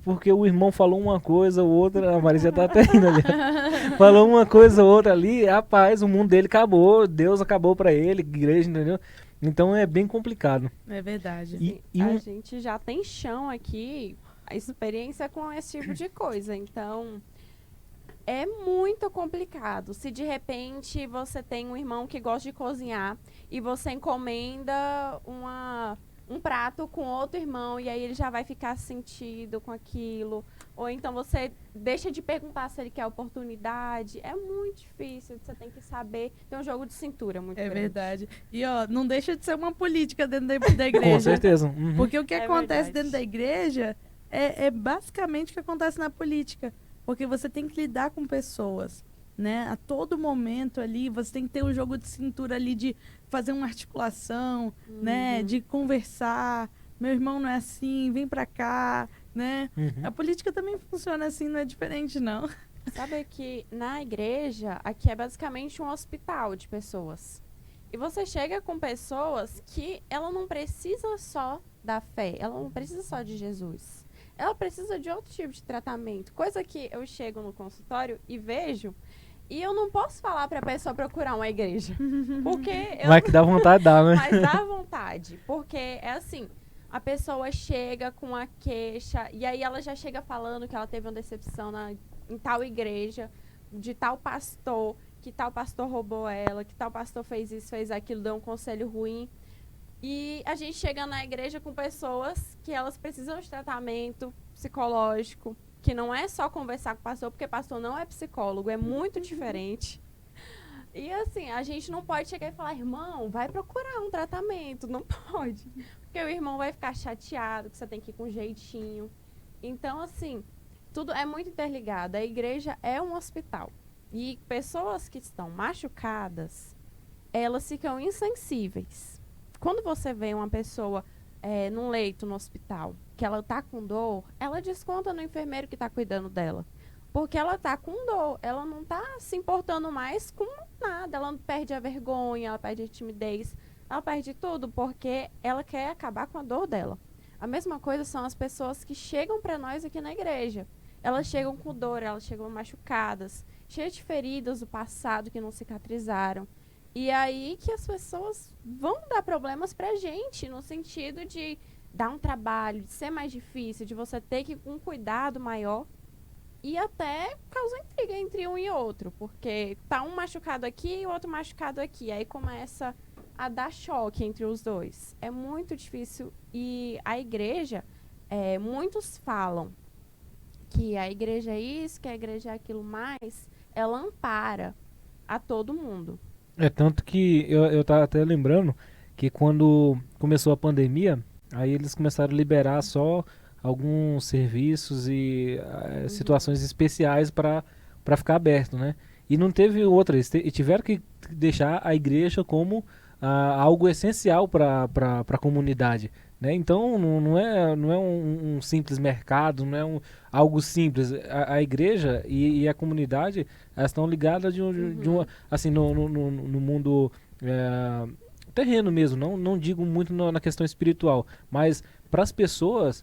Speaker 1: porque o irmão falou uma coisa ou outra, a Marisa tá até indo ali, falou uma coisa ou outra ali, rapaz, o mundo dele acabou, Deus acabou pra ele, igreja, entendeu? Então é bem complicado.
Speaker 2: É verdade.
Speaker 3: A gente já tem chão aqui, a experiência com esse tipo de coisa. Então, é muito complicado. Se de repente você tem um irmão que gosta de cozinhar e você encomenda um prato com outro irmão e aí ele já vai ficar sentido com aquilo. Ou então você deixa de perguntar se ele quer oportunidade. É muito difícil, você tem que saber. Tem um jogo de cintura muito
Speaker 2: É
Speaker 3: grande.
Speaker 2: verdade. E ó, não deixa de ser uma política dentro da igreja.
Speaker 1: Com certeza. Uhum.
Speaker 2: Porque o que
Speaker 3: É
Speaker 2: acontece
Speaker 3: verdade.
Speaker 2: dentro da igreja é basicamente o que acontece na política. Porque você tem que lidar com pessoas, né? A todo momento ali, você tem que ter um jogo de cintura ali de fazer uma articulação, né? De conversar. Meu irmão não é assim, vem pra cá, né?
Speaker 1: Uhum.
Speaker 2: A política também funciona assim, não é diferente, não.
Speaker 3: Sabe que na igreja, aqui é basicamente um hospital de pessoas. E você chega com pessoas que ela não precisa só da fé, ela não precisa só de Jesus. Ela precisa de outro tipo de tratamento. Coisa que eu chego no consultório e vejo, e eu não posso falar para a pessoa procurar uma igreja. Porque eu
Speaker 1: Mas que dá vontade de dar, né?
Speaker 3: Mas dá vontade, porque é assim, a pessoa chega com a queixa, e aí ela já chega falando que ela teve uma decepção em tal igreja, de tal pastor, que tal pastor roubou ela, que tal pastor fez isso, fez aquilo, deu um conselho ruim. E a gente chega na igreja com pessoas que elas precisam de tratamento psicológico, que não é só conversar com o pastor, porque pastor não é psicólogo, é muito diferente. E assim, a gente não pode chegar e falar, irmão, vai procurar um tratamento. Não pode. Porque o irmão vai ficar chateado, que você tem que ir com jeitinho. Então, assim, tudo é muito interligado. A igreja é um hospital. E pessoas que estão machucadas, elas ficam insensíveis. Quando você vê uma pessoa num leito no hospital, que ela tá com dor, ela desconta no enfermeiro que tá cuidando dela. Porque ela tá com dor, ela não tá se importando mais com nada, ela perde a vergonha, ela perde a timidez, ela perde tudo porque ela quer acabar com a dor dela. A mesma coisa são as pessoas que chegam para nós aqui na igreja. Elas chegam com dor, elas chegam machucadas, cheias de feridas do passado que não cicatrizaram. E aí que as pessoas vão dar problemas pra gente, no sentido de dar um trabalho, de ser mais difícil, de você ter que ir com um cuidado maior. E até causa intriga entre um e outro, porque tá um machucado aqui e o outro machucado aqui. Aí começa a dar choque entre os dois. É muito difícil. E a igreja, muitos falam que a igreja é isso, que a igreja é aquilo mais, ela ampara a todo mundo.
Speaker 1: É tanto que eu tava até lembrando que quando começou a pandemia, aí eles começaram a liberar só alguns serviços e situações especiais para ficar aberto, né? E não teve outra, eles tiveram que deixar a igreja como algo essencial para a comunidade, né? Então não é um simples mercado, não é algo simples. A igreja e a comunidade, elas estão ligadas de uma, assim, no mundo terreno mesmo, não digo muito na questão espiritual, mas para as pessoas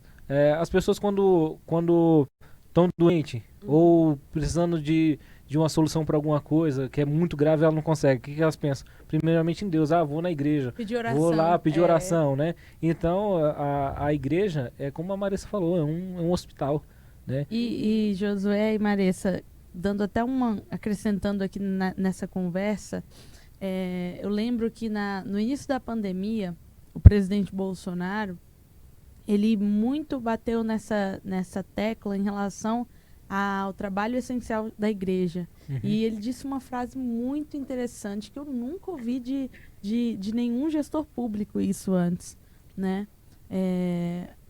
Speaker 1: quando estão doentes ou precisando de uma solução para alguma coisa que é muito grave, ela não consegue. O que elas pensam? Primeiramente em Deus. Vou na igreja.
Speaker 2: Pedir oração.
Speaker 1: Vou lá pedir oração, né? Então, a igreja é como a Marissa falou, é um hospital, né?
Speaker 2: E Josué e Marissa, dando até acrescentando aqui nessa conversa, eu lembro que no início da pandemia, o presidente Bolsonaro, ele muito bateu nessa tecla em relação ao trabalho essencial da igreja.
Speaker 1: Uhum.
Speaker 2: E ele disse uma frase muito interessante que eu nunca ouvi de nenhum gestor público isso antes, né?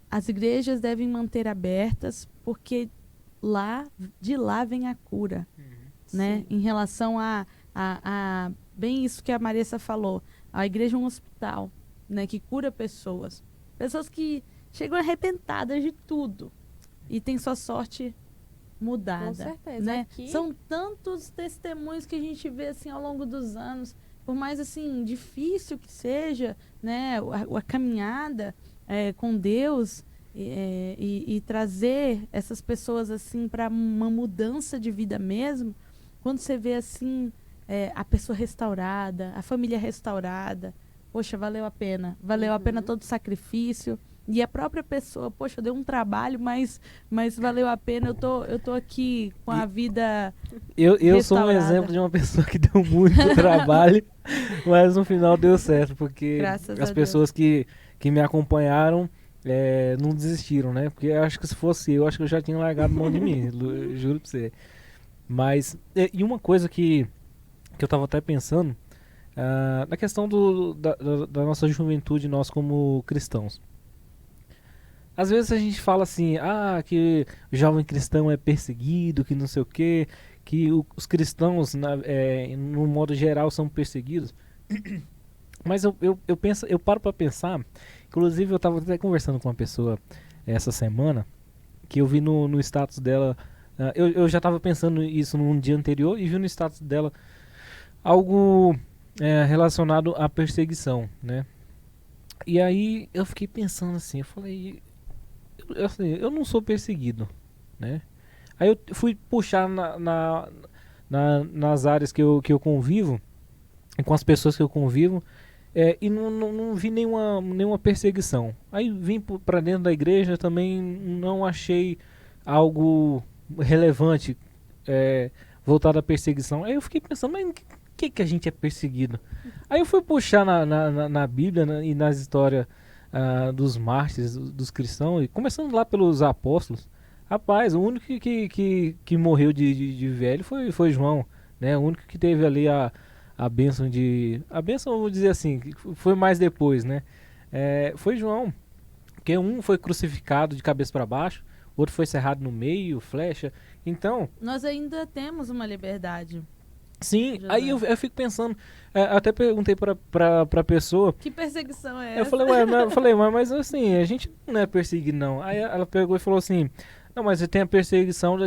Speaker 2: As igrejas devem manter abertas porque de lá vem a cura, né? Em relação a bem isso que a Marissa falou, a igreja é um hospital, né? Que cura pessoas que chegam arrebentadas de tudo e tem só sorte mudada.
Speaker 3: Com certeza.
Speaker 2: Né?
Speaker 3: Aqui,
Speaker 2: São tantos testemunhos que a gente vê assim ao longo dos anos, por mais assim difícil que seja, né, a caminhada com Deus e trazer essas pessoas assim para uma mudança de vida mesmo. Quando você vê assim a pessoa restaurada, a família restaurada, poxa, valeu a pena todo o sacrifício. E a própria pessoa, poxa, deu um trabalho, mas valeu a pena, eu tô aqui com a vida
Speaker 1: Eu sou um
Speaker 2: restaurada.
Speaker 1: exemplo de uma pessoa que deu muito trabalho, mas no final deu certo, porque
Speaker 2: Graças a
Speaker 1: as
Speaker 2: Deus.
Speaker 1: pessoas que me acompanharam não desistiram, né? Porque eu acho que se fosse eu, acho que eu já tinha largado mão de mim, juro pra você. Mas, e uma coisa que eu tava até pensando, na questão da nossa juventude, nós como cristãos. Às vezes a gente fala assim, que o jovem cristão é perseguido, que não sei o quê, que os cristãos, no modo geral, são perseguidos. Mas eu paro para pensar, inclusive eu estava até conversando com uma pessoa essa semana, que eu vi no status dela, eu já estava pensando isso num dia anterior e vi no status dela algo relacionado à perseguição, né? E aí eu fiquei pensando assim, eu falei, eu não sou perseguido, né? Aí eu fui puxar nas áreas que eu convivo, com as pessoas que eu convivo, e não vi nenhuma perseguição. Aí vim para dentro da igreja, também não achei algo relevante voltado à perseguição. Aí eu fiquei pensando, mas que a gente é perseguido? Aí eu fui puxar na Bíblia, né, e nas histórias dos mártires, dos cristãos, e começando lá pelos apóstolos. Rapaz, o único que morreu de velho foi João, né? O único que teve ali a bênção a bênção, vou dizer assim, que foi mais depois, né? Foi João, porque um foi crucificado de cabeça para baixo, outro foi cerrado no meio, flecha. Então,
Speaker 2: Nós ainda temos uma liberdade.
Speaker 1: sim,
Speaker 2: José.
Speaker 1: aí eu fico pensando, até perguntei pra pessoa,
Speaker 2: Que perseguição é essa?
Speaker 1: eu falei, mas assim, a gente não é perseguido não. Aí ela pegou e falou assim, não, mas tem a perseguição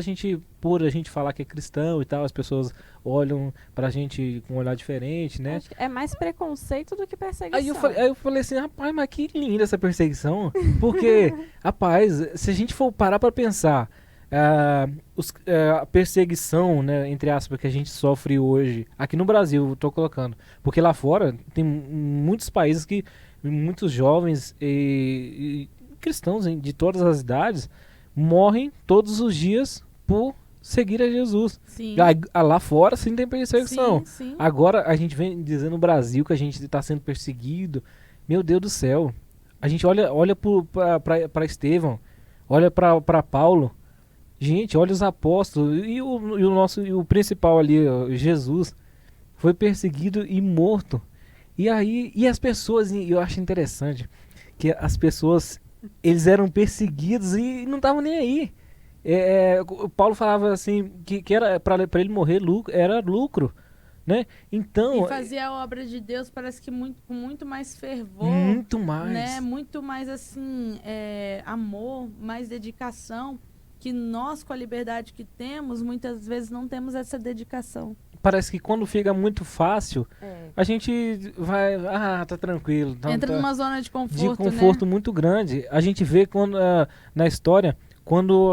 Speaker 1: por a gente falar que é cristão e tal, as pessoas olham pra gente com um olhar diferente, né?
Speaker 3: acho que é mais preconceito do que perseguição.
Speaker 1: Aí eu falei assim, rapaz, mas que linda essa perseguição, porque, rapaz, se a gente for parar pra pensar, a perseguição, né, entre aspas, que a gente sofre hoje, aqui no Brasil, eu tô colocando, porque lá fora tem muitos países que muitos jovens e cristãos de todas as idades morrem todos os dias por seguir a Jesus.
Speaker 2: Sim.
Speaker 1: Lá fora sim tem perseguição.
Speaker 2: Sim.
Speaker 1: Agora a gente vem dizendo no Brasil que a gente está sendo perseguido. Meu Deus do céu. A gente olha para Estevão, olha para Paulo. Gente, olha os apóstolos e o principal ali, Jesus, foi perseguido e morto. E aí, as pessoas, e eu acho interessante que as pessoas, eles eram perseguidos e não estavam nem aí. O Paulo falava assim que era para ele morrer era lucro, né? Então,
Speaker 2: E fazia a obra de Deus, parece que com muito mais fervor.
Speaker 1: muito mais.
Speaker 2: Né? Muito mais assim, amor, mais dedicação, que nós, com a liberdade que temos, muitas vezes não temos essa dedicação.
Speaker 1: Parece que quando fica muito fácil, a gente vai, tá tranquilo.
Speaker 2: Entra numa zona de conforto,
Speaker 1: né? Muito grande. A gente vê quando na história, quando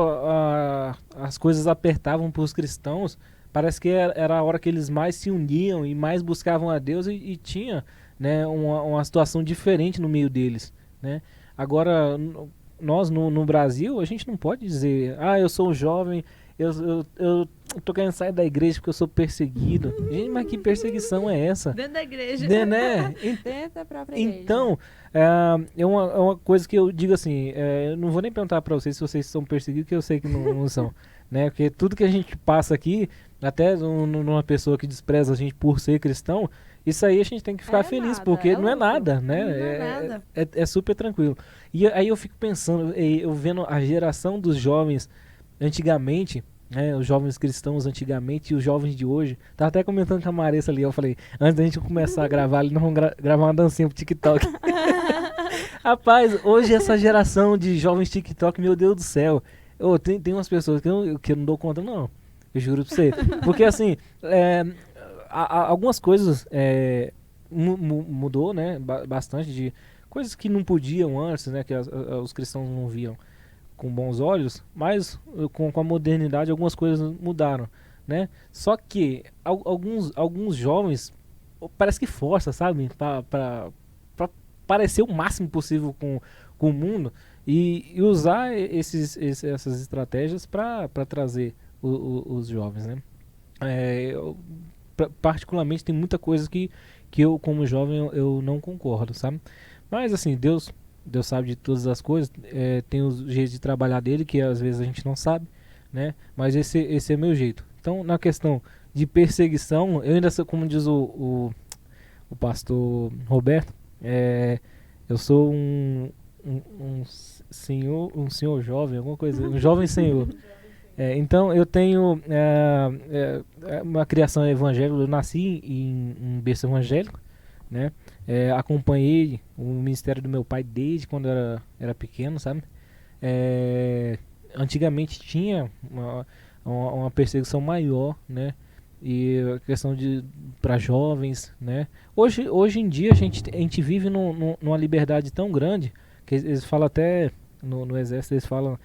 Speaker 1: as coisas apertavam para os cristãos, parece que era a hora que eles mais se uniam e mais buscavam a Deus e tinha, né, uma situação diferente no meio deles, né? Agora, nós no Brasil, a gente não pode dizer, eu sou um jovem, eu tô querendo sair da igreja porque eu sou perseguido. Gente, mas que perseguição é essa?
Speaker 2: Dentro da igreja.
Speaker 1: Né?
Speaker 3: Dentro da própria igreja.
Speaker 1: Então, é uma coisa que eu digo assim, eu não vou nem perguntar pra vocês se vocês são perseguidos, que eu sei que não são, né? Porque tudo que a gente passa aqui, até numa pessoa que despreza a gente por ser cristão, isso aí a gente tem que ficar feliz,
Speaker 3: nada,
Speaker 1: porque não é
Speaker 3: lucro.
Speaker 1: nada, né?
Speaker 2: Não é nada.
Speaker 1: É super tranquilo. E aí eu fico pensando, eu vendo a geração dos jovens antigamente, né, os jovens cristãos antigamente e os jovens de hoje. Tava até comentando com a Marissa ali, eu falei, antes da gente começar a gravar, nós vamos gravar uma dancinha pro TikTok. Rapaz, hoje essa geração de jovens TikTok, meu Deus do céu, Tem umas pessoas que eu não dou conta, não. Eu juro pra você. Porque assim, algumas coisas mudou, né? Bastante de coisas que não podiam antes, né? Que os cristãos não viam com bons olhos, mas com a modernidade algumas coisas mudaram, né? Só que alguns jovens parece que força, sabe? Pra parecer o máximo possível com o mundo e usar essas estratégias para trazer os jovens, né? Particularmente tem muita coisa que eu como jovem eu não concordo, sabe? Mas assim, Deus sabe de todas as coisas, tem os jeitos de trabalhar dele que às vezes a gente não sabe, né? Mas esse é meu jeito. Então, na questão de perseguição, eu ainda sou, como diz o pastor Roberto, eu sou um senhor jovem, alguma coisa, um jovem senhor. Então eu tenho uma criação evangélica, eu nasci em berço evangélico, né? Acompanhei o ministério do meu pai desde quando eu era pequeno, sabe? Antigamente tinha uma perseguição maior, né? E a questão para jovens, né? Hoje em dia a gente vive numa liberdade tão grande que eles falam até no exército, eles falam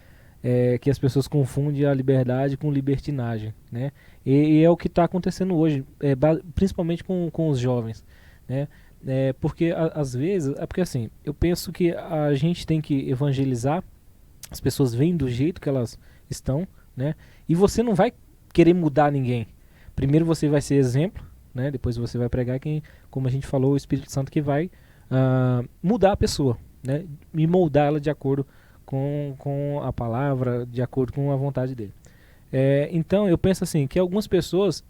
Speaker 1: que as pessoas confundem a liberdade com libertinagem, né? E é o que está acontecendo hoje, principalmente com os jovens, né? Porque às vezes, porque assim, eu penso que a gente tem que evangelizar, as pessoas veem do jeito que elas estão, né? E você não vai querer mudar ninguém. Primeiro você vai ser exemplo, né? Depois você vai pregar como a gente falou, o Espírito Santo que vai mudar a pessoa, né? E moldar ela de acordo com a palavra, de acordo com a vontade dele. Então eu penso assim, que algumas pessoas,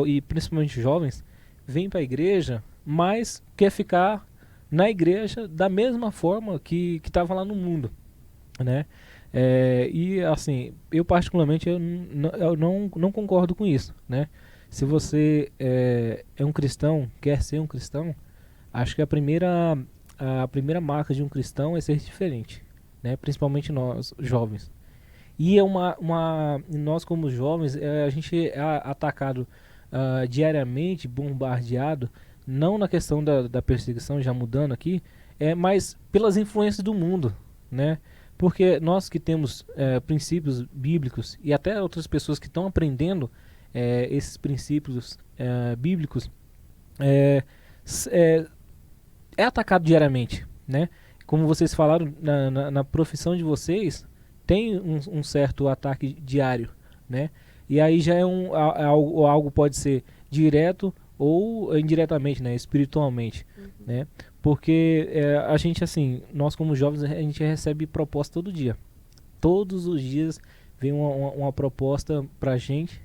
Speaker 1: e principalmente jovens, vêm para a igreja, mas quer ficar na igreja da mesma forma que estava lá no mundo, né? E assim, eu particularmente eu não concordo com isso, né? Se você é um cristão, quer ser um cristão, acho que a primeira marca de um cristão é ser diferente, né? Principalmente nós, jovens. E nós como jovens, a gente é atacado diariamente, bombardeado, não na questão da perseguição, já mudando aqui, mas pelas influências do mundo, né? Porque nós que temos princípios bíblicos e até outras pessoas que estão aprendendo esses princípios bíblicos, é atacado diariamente, né? Como vocês falaram, na profissão de vocês, tem um certo ataque diário, né? E aí já algo pode ser direto ou indiretamente, né? Espiritualmente, né? Porque a gente, assim, nós como jovens, a gente recebe proposta todo dia. Todos os dias vem uma proposta pra gente,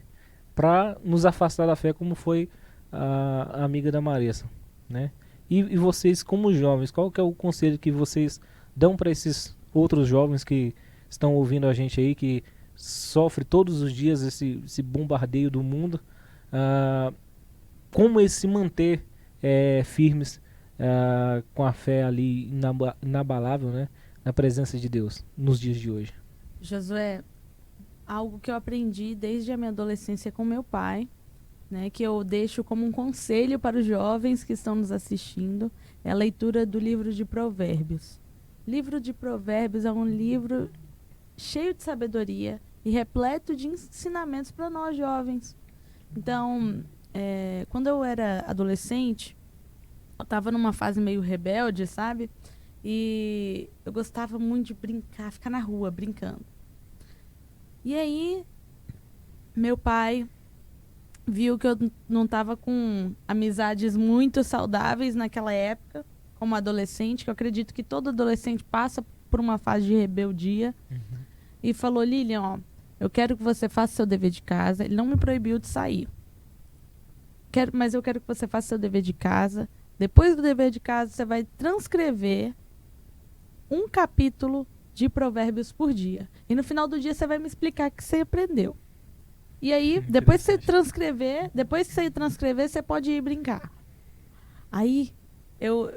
Speaker 1: pra nos afastar da fé, como foi a amiga da Marissa, né? E vocês, como jovens, qual que é o conselho que vocês dão para esses outros jovens que estão ouvindo a gente aí, que sofre todos os dias esse bombardeio do mundo? Como eles se manter firmes com a fé ali inabalável, né? Na presença de Deus, nos dias de hoje?
Speaker 2: Josué, algo que eu aprendi desde a minha adolescência com meu pai, né, que eu deixo como um conselho para os jovens que estão nos assistindo, é a leitura do livro de Provérbios. O livro de Provérbios é um livro cheio de sabedoria e repleto de ensinamentos para nós jovens. Então, quando eu era adolescente, eu estava numa fase meio rebelde, sabe? E eu gostava muito de brincar, ficar na rua brincando. E aí, meu pai viu que eu não estava com amizades muito saudáveis naquela época, como adolescente, que eu acredito que todo adolescente passa por uma fase de rebeldia. E falou: Lilian, ó, eu quero que você faça seu dever de casa. Ele não me proibiu de sair. Mas eu quero que você faça seu dever de casa. Depois do dever de casa, você vai transcrever um capítulo de Provérbios por dia. E no final do dia, você vai me explicar o que você aprendeu. E aí, depois que você transcrever, você pode ir brincar. Aí, eu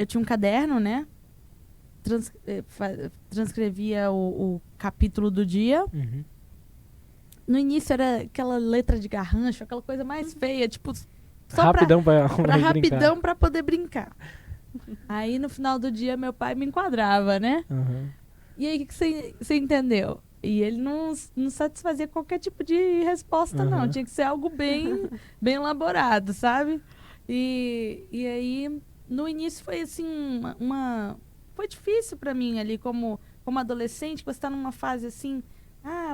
Speaker 2: tinha um caderno, né? transcrevia o capítulo do dia.
Speaker 1: Uhum.
Speaker 2: No início era aquela letra de garrancho, aquela coisa mais feia, tipo, só
Speaker 1: Rapidão pra
Speaker 2: rapidão pra poder brincar. Aí no final do dia meu pai me enquadrava, né?
Speaker 1: Uhum.
Speaker 2: E aí o que você entendeu? E ele não satisfazia qualquer tipo de resposta, não.
Speaker 1: Uhum.
Speaker 2: Tinha que ser algo bem elaborado, sabe? E aí, no início foi assim, foi difícil pra mim ali, como adolescente, você tá numa fase assim,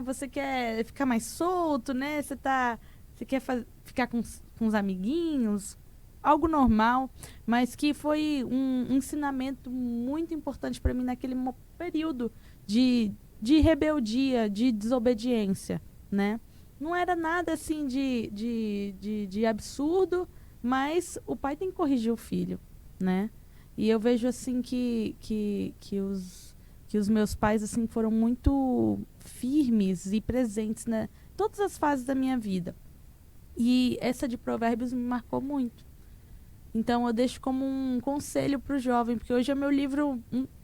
Speaker 2: você quer ficar mais solto, né? Você quer ficar com os amiguinhos, algo normal, mas que foi um ensinamento muito importante pra mim naquele período de rebeldia, de desobediência, né? Não era nada assim de absurdo, mas o pai tem que corrigir o filho, né? E eu vejo assim que os meus pais assim foram muito firmes e presentes, né? Todas as fases da minha vida. E essa de Provérbios me marcou muito. Então eu deixo como um conselho para o jovem, porque hoje é meu livro,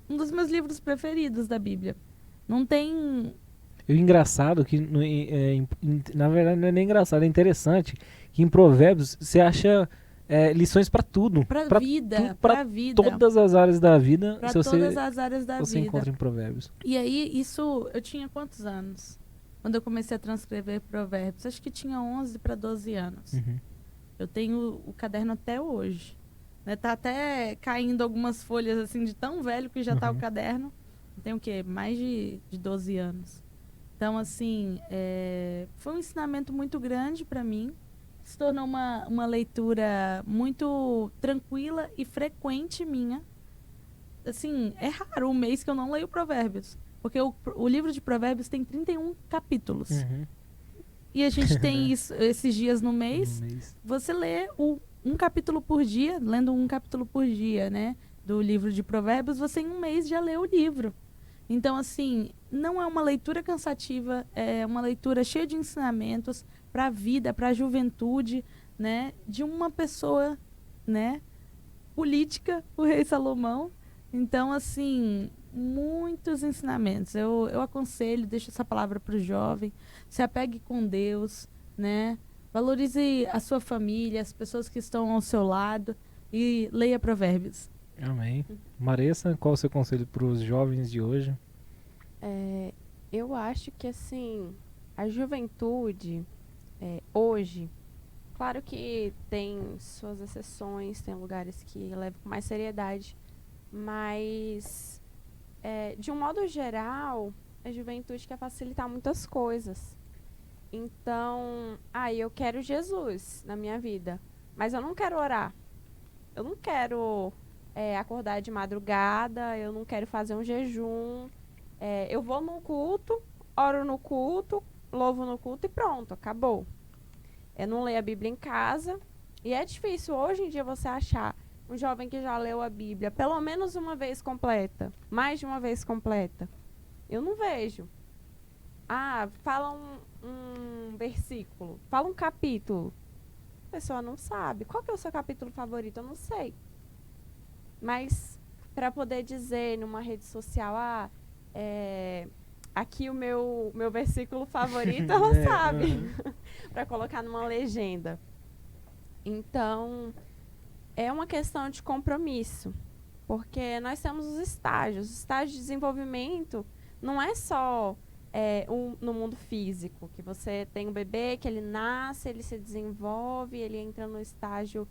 Speaker 2: um dos meus livros preferidos da Bíblia. Não tem...
Speaker 1: E o engraçado que, na verdade, não é nem engraçado, é interessante que em Provérbios você acha lições para tudo.
Speaker 2: Pra vida, pra vida.
Speaker 1: Todas as áreas da vida.
Speaker 2: Pra
Speaker 1: se
Speaker 2: todas as áreas da
Speaker 1: você
Speaker 2: vida.
Speaker 1: encontra em Provérbios.
Speaker 2: E aí, isso, eu tinha quantos anos? Quando eu comecei a transcrever Provérbios? Acho que tinha 11 para 12 anos.
Speaker 1: Uhum.
Speaker 2: Eu tenho o caderno até hoje. Né? Tá até caindo algumas folhas, assim, de tão velho que já tá o caderno. Tem o quê? Mais de 12 anos. Então, assim, foi um ensinamento muito grande para mim. Se tornou uma leitura muito tranquila e frequente minha. Assim, é raro um mês que eu não leio Provérbios. Porque o livro de Provérbios tem 31 capítulos.
Speaker 1: Uhum.
Speaker 2: E a gente tem esses dias no mês. Você lê um capítulo por dia, lendo um capítulo por dia, né? Do livro de Provérbios, você em um mês já lê o livro. Então, assim, não é uma leitura cansativa, é uma leitura cheia de ensinamentos para a vida, para a juventude, né? De uma pessoa, né? Política, o rei Salomão. Então, assim, muitos ensinamentos. Eu aconselho, deixo essa palavra para o jovem, se apegue com Deus, né? Valorize a sua família, as pessoas que estão ao seu lado e leia Provérbios.
Speaker 1: Amém. Maressa, qual o seu conselho para os jovens de hoje?
Speaker 3: Eu acho que, assim, a juventude, hoje, claro que tem suas exceções, tem lugares que levam com mais seriedade, mas, de um modo geral, a juventude quer facilitar muitas coisas. Então, eu quero Jesus na minha vida, mas eu não quero orar. Eu não quero acordar de madrugada, eu não quero fazer um jejum. Eu vou num culto, oro no culto, louvo no culto e pronto, acabou. Eu não leio a Bíblia em casa. E é difícil hoje em dia você achar um jovem que já leu a Bíblia pelo menos uma vez completa, mais de uma vez completa. Eu não vejo. Fala um versículo, fala um capítulo. A pessoa não sabe. Qual que é o seu capítulo favorito? Eu não sei. Mas para poder dizer numa rede social, aqui o meu versículo favorito, ela sabe. Para colocar numa legenda. Então, é uma questão de compromisso. Porque nós temos os estágios. O estágio de desenvolvimento não é só no mundo físico, que você tem um bebê, que ele nasce, ele se desenvolve, ele entra no estágio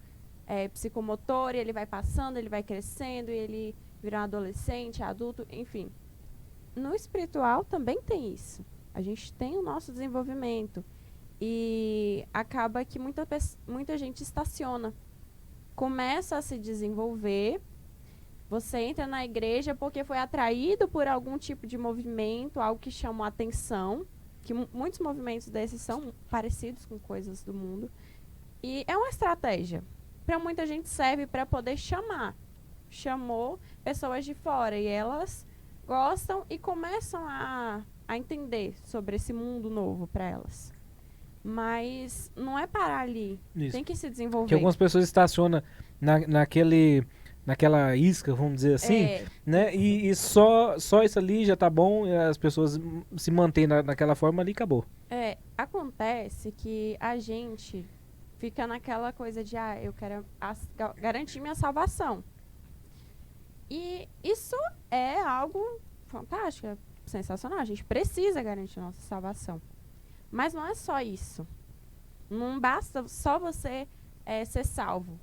Speaker 3: psicomotor, e ele vai passando, ele vai crescendo, e ele vira um adolescente, adulto, enfim. No espiritual também tem isso. A gente tem o nosso desenvolvimento. E acaba que muita gente estaciona. Começa a se desenvolver. Você entra na igreja porque foi atraído por algum tipo de movimento, algo que chamou a atenção. Que muitos movimentos desses são parecidos com coisas do mundo. E é uma estratégia. Para muita gente serve para poder chamar. Chamou pessoas de fora e elas gostam e começam a entender sobre esse mundo novo para elas. Mas não é parar ali.
Speaker 1: Isso.
Speaker 3: Tem que se desenvolver.
Speaker 1: Que algumas pessoas estacionam naquele naquela isca, vamos dizer assim,
Speaker 3: É,
Speaker 1: né? E só isso ali já tá bom, e as pessoas se mantêm naquela forma ali e acabou.
Speaker 3: acontece que a gente fica naquela coisa de, eu quero garantir minha salvação. E isso é algo fantástico, é sensacional. A gente precisa garantir nossa salvação. Mas não é só isso. Não basta só você ser salvo.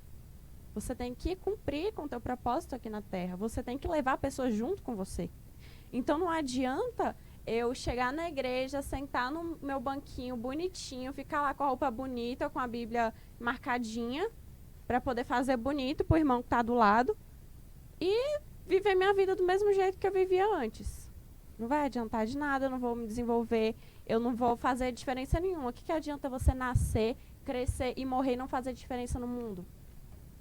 Speaker 3: Você tem que cumprir com o teu propósito aqui na Terra. Você tem que levar pessoas junto com você. Então não adianta eu chegar na igreja, sentar no meu banquinho bonitinho, ficar lá com a roupa bonita, com a Bíblia marcadinha, para poder fazer bonito pro irmão que está do lado, e viver minha vida do mesmo jeito que eu vivia antes. Não vai adiantar de nada, eu não vou me desenvolver, eu não vou fazer diferença nenhuma. O que adianta você nascer, crescer e morrer e não fazer diferença no mundo?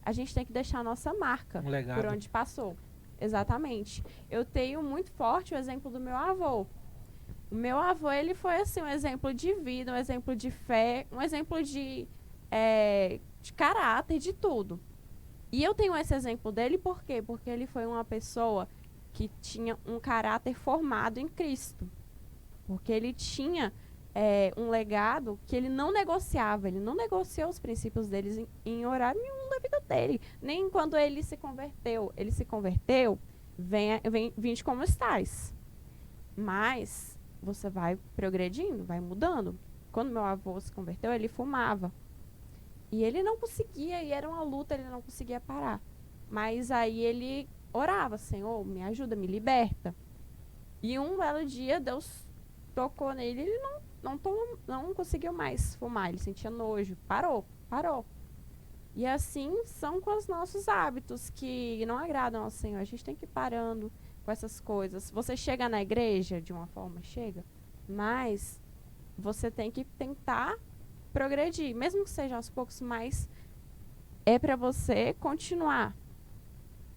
Speaker 3: A gente tem que deixar a nossa marca
Speaker 1: Um legado.
Speaker 3: por onde passou. Exatamente. Eu tenho muito forte o exemplo do meu avô. O meu avô, ele foi assim, um exemplo de vida, um exemplo de fé, um exemplo de caráter, de tudo. E eu tenho esse exemplo dele por quê? Porque ele foi uma pessoa que tinha um caráter formado em Cristo. Porque ele tinha um legado que ele não negociava. Ele não negociou os princípios deles em horário nenhum da vida dele. Nem quando ele se converteu. Ele se converteu, vinde como estás. Mas você vai progredindo, vai mudando. Quando meu avô se converteu, ele fumava. E ele não conseguia, e era uma luta, ele não conseguia parar. Mas aí ele orava, Senhor, me ajuda, me liberta. E um belo dia, Deus tocou nele, ele não conseguiu mais fumar, ele sentia nojo, parou. E assim são com os nossos hábitos que não agradam ao Senhor. A gente tem que ir parando com essas coisas. Você chega na igreja, de uma forma, chega, mas você tem que tentar progredir, mesmo que seja aos poucos, mas é para você continuar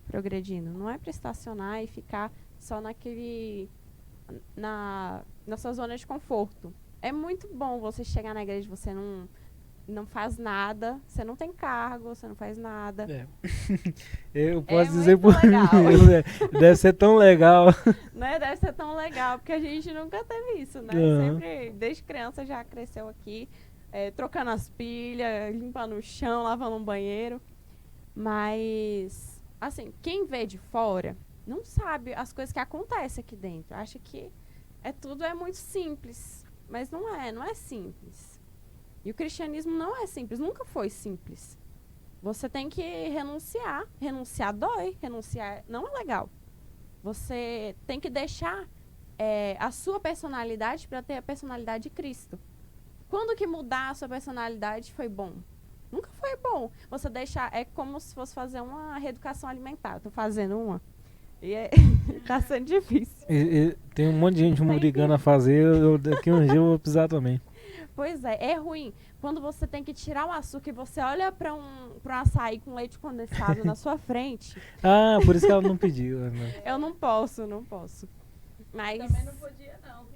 Speaker 3: progredindo. Não é para estacionar e ficar só na sua zona de conforto. É muito bom você chegar na igreja, você não faz nada, você não tem cargo, você não faz nada.
Speaker 1: Eu posso dizer
Speaker 3: muito
Speaker 1: por
Speaker 3: legal.
Speaker 1: mim, deve ser tão legal.
Speaker 3: Né? Deve ser tão legal, porque a gente nunca teve isso, né?
Speaker 1: Uhum.
Speaker 3: Sempre, desde criança, já cresceu aqui, trocando as pilhas, limpando o chão, lavando um banheiro. Mas, assim, quem vê de fora não sabe as coisas que acontecem aqui dentro. Acha que tudo é muito simples, mas não é simples. E o cristianismo não é simples, nunca foi simples. Você tem que renunciar. Renunciar dói, renunciar não é legal. Você tem que deixar a sua personalidade para ter a personalidade de Cristo. Quando que mudar a sua personalidade foi bom? Nunca foi bom. Você deixar, é como se fosse fazer uma reeducação alimentar. Estou fazendo uma. E tá sendo difícil.
Speaker 1: Tem um monte de gente me obrigando a fazer, daqui um dia eu vou precisar também.
Speaker 3: Pois é ruim. Quando você tem que tirar o açúcar e você olha para um açaí com leite condensado na sua frente.
Speaker 1: Ah, por isso que ela não pediu. Né?
Speaker 3: Eu não posso. Mas
Speaker 2: Também não podia, não.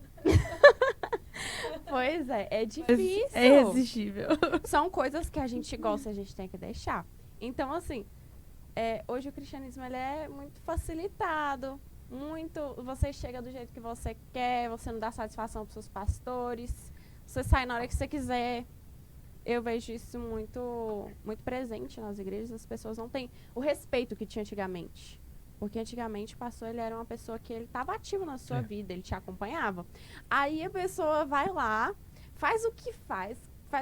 Speaker 3: pois é difícil.
Speaker 2: É irresistível.
Speaker 3: São coisas que a gente gosta, a gente tem que deixar. Então, assim, hoje o cristianismo ele é muito facilitado. Você chega do jeito que você quer, você não dá satisfação para os seus pastores, você sai na hora que você quiser. Eu vejo isso muito, muito presente nas igrejas. As pessoas não têm o respeito que tinha antigamente. Porque antigamente o pastor ele era uma pessoa que ele estava ativo na sua vida, ele te acompanhava. Aí a pessoa vai lá, faz o que faz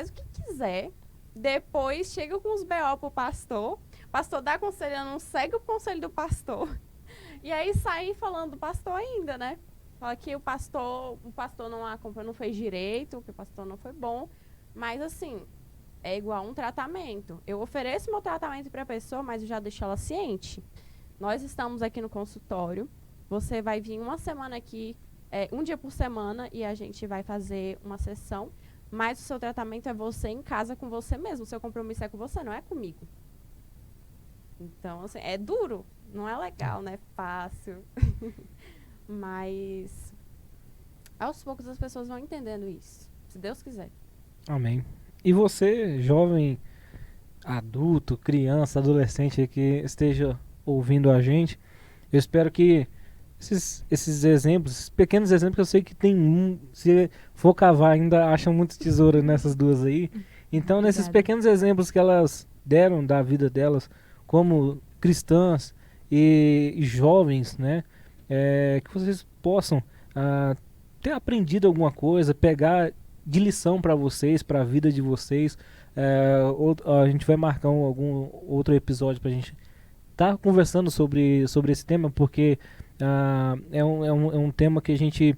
Speaker 3: o que quiser, depois chega com os BO pro pastor, o pastor dá conselho, não segue o conselho do pastor, e aí sai falando do pastor ainda, né? Fala que o pastor não acompanhou, não fez direito, que o pastor não foi bom, mas assim, é igual um tratamento. Eu ofereço meu tratamento para a pessoa, mas eu já deixo ela ciente. Nós estamos aqui no consultório. Você vai vir uma semana aqui, um dia por semana, e a gente vai fazer uma sessão. Mas o seu tratamento é você em casa com você mesmo. O seu compromisso é com você, não é comigo. Então, assim, é duro. Não é legal, não é fácil. Mas, aos poucos, as pessoas vão entendendo isso. Se Deus quiser.
Speaker 1: Amém. E você, jovem, adulto, criança, adolescente que esteja ouvindo a gente. Eu espero que esses exemplos, esses pequenos exemplos, que eu sei que tem se for cavar ainda acham muitos tesouros nessas duas aí. Então, nesses
Speaker 2: Obrigada.
Speaker 1: pequenos exemplos que elas deram da vida delas, como cristãs e jovens, né, que vocês possam ter aprendido alguma coisa, pegar de lição para vocês, para a vida de vocês. A gente vai marcar algum outro episódio para a gente estar conversando sobre esse tema, porque é um tema que a gente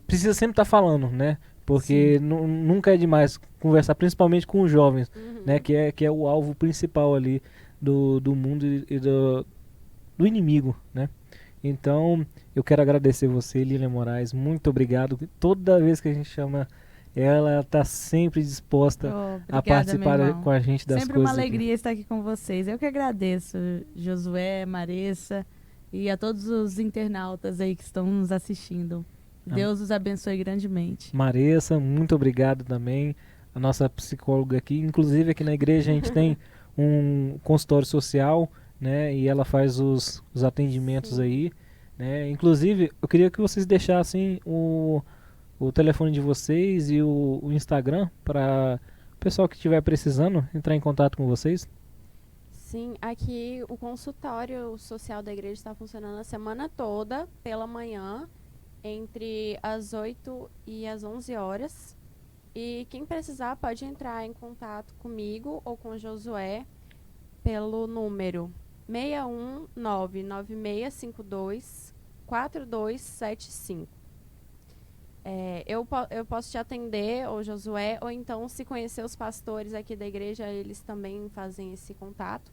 Speaker 1: precisa sempre estar falando, né? Porque nunca é demais conversar, principalmente com os jovens, né? Que é o alvo principal ali do mundo e do inimigo, né? Então, eu quero agradecer você, Lilian Moraes. Muito obrigado. Toda vez que a gente chama ela está sempre disposta
Speaker 2: Obrigada,
Speaker 1: a participar
Speaker 2: meu irmão.
Speaker 1: com a gente das
Speaker 2: Sempre
Speaker 1: coisas.
Speaker 2: uma
Speaker 1: aqui.
Speaker 2: alegria estar aqui com vocês. Eu que agradeço, Josué, Maressa e a todos os internautas aí que estão nos assistindo. Deus os abençoe grandemente.
Speaker 1: Maressa, muito obrigado também. A nossa psicóloga aqui. Inclusive aqui na igreja a gente tem um consultório social, né? E ela faz os atendimentos aí, né? Inclusive, eu queria que vocês deixassem o telefone de vocês e o Instagram para o pessoal que estiver precisando entrar em contato com vocês.
Speaker 3: Sim, aqui o consultório social da igreja está funcionando a semana toda, pela manhã, entre as 8 e as 11 horas. E quem precisar pode entrar em contato comigo ou com o Josué pelo número 61996524275. Eu posso te atender, ou Josué, ou então, se conhecer os pastores aqui da igreja, eles também fazem esse contato.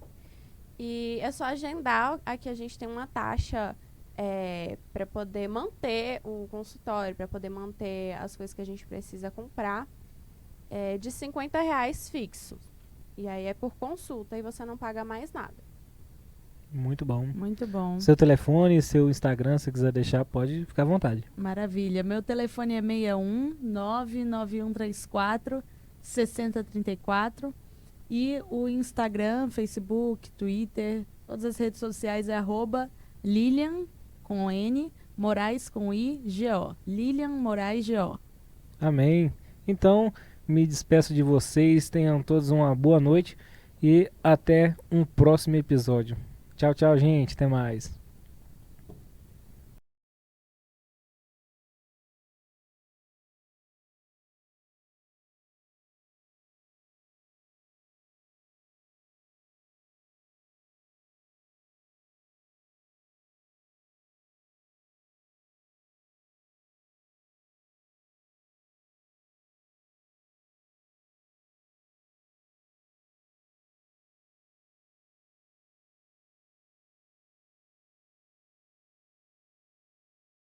Speaker 3: E é só agendar. Aqui a gente tem uma taxa para poder manter o consultório, para poder manter as coisas que a gente precisa comprar, de R$50 fixo. E aí é por consulta e você não paga mais nada.
Speaker 1: Muito bom.
Speaker 2: Muito bom.
Speaker 1: Seu telefone, seu Instagram, se quiser deixar, pode ficar à vontade.
Speaker 2: Maravilha. Meu telefone é 61 99134 6034 e o Instagram, Facebook, Twitter, todas as redes sociais é @Lilian com N, Moraes com I, G-O. Lilian Moraes G-O.
Speaker 1: Amém. Então, me despeço de vocês. Tenham todos uma boa noite e até um próximo episódio. Tchau, tchau, gente. Até mais.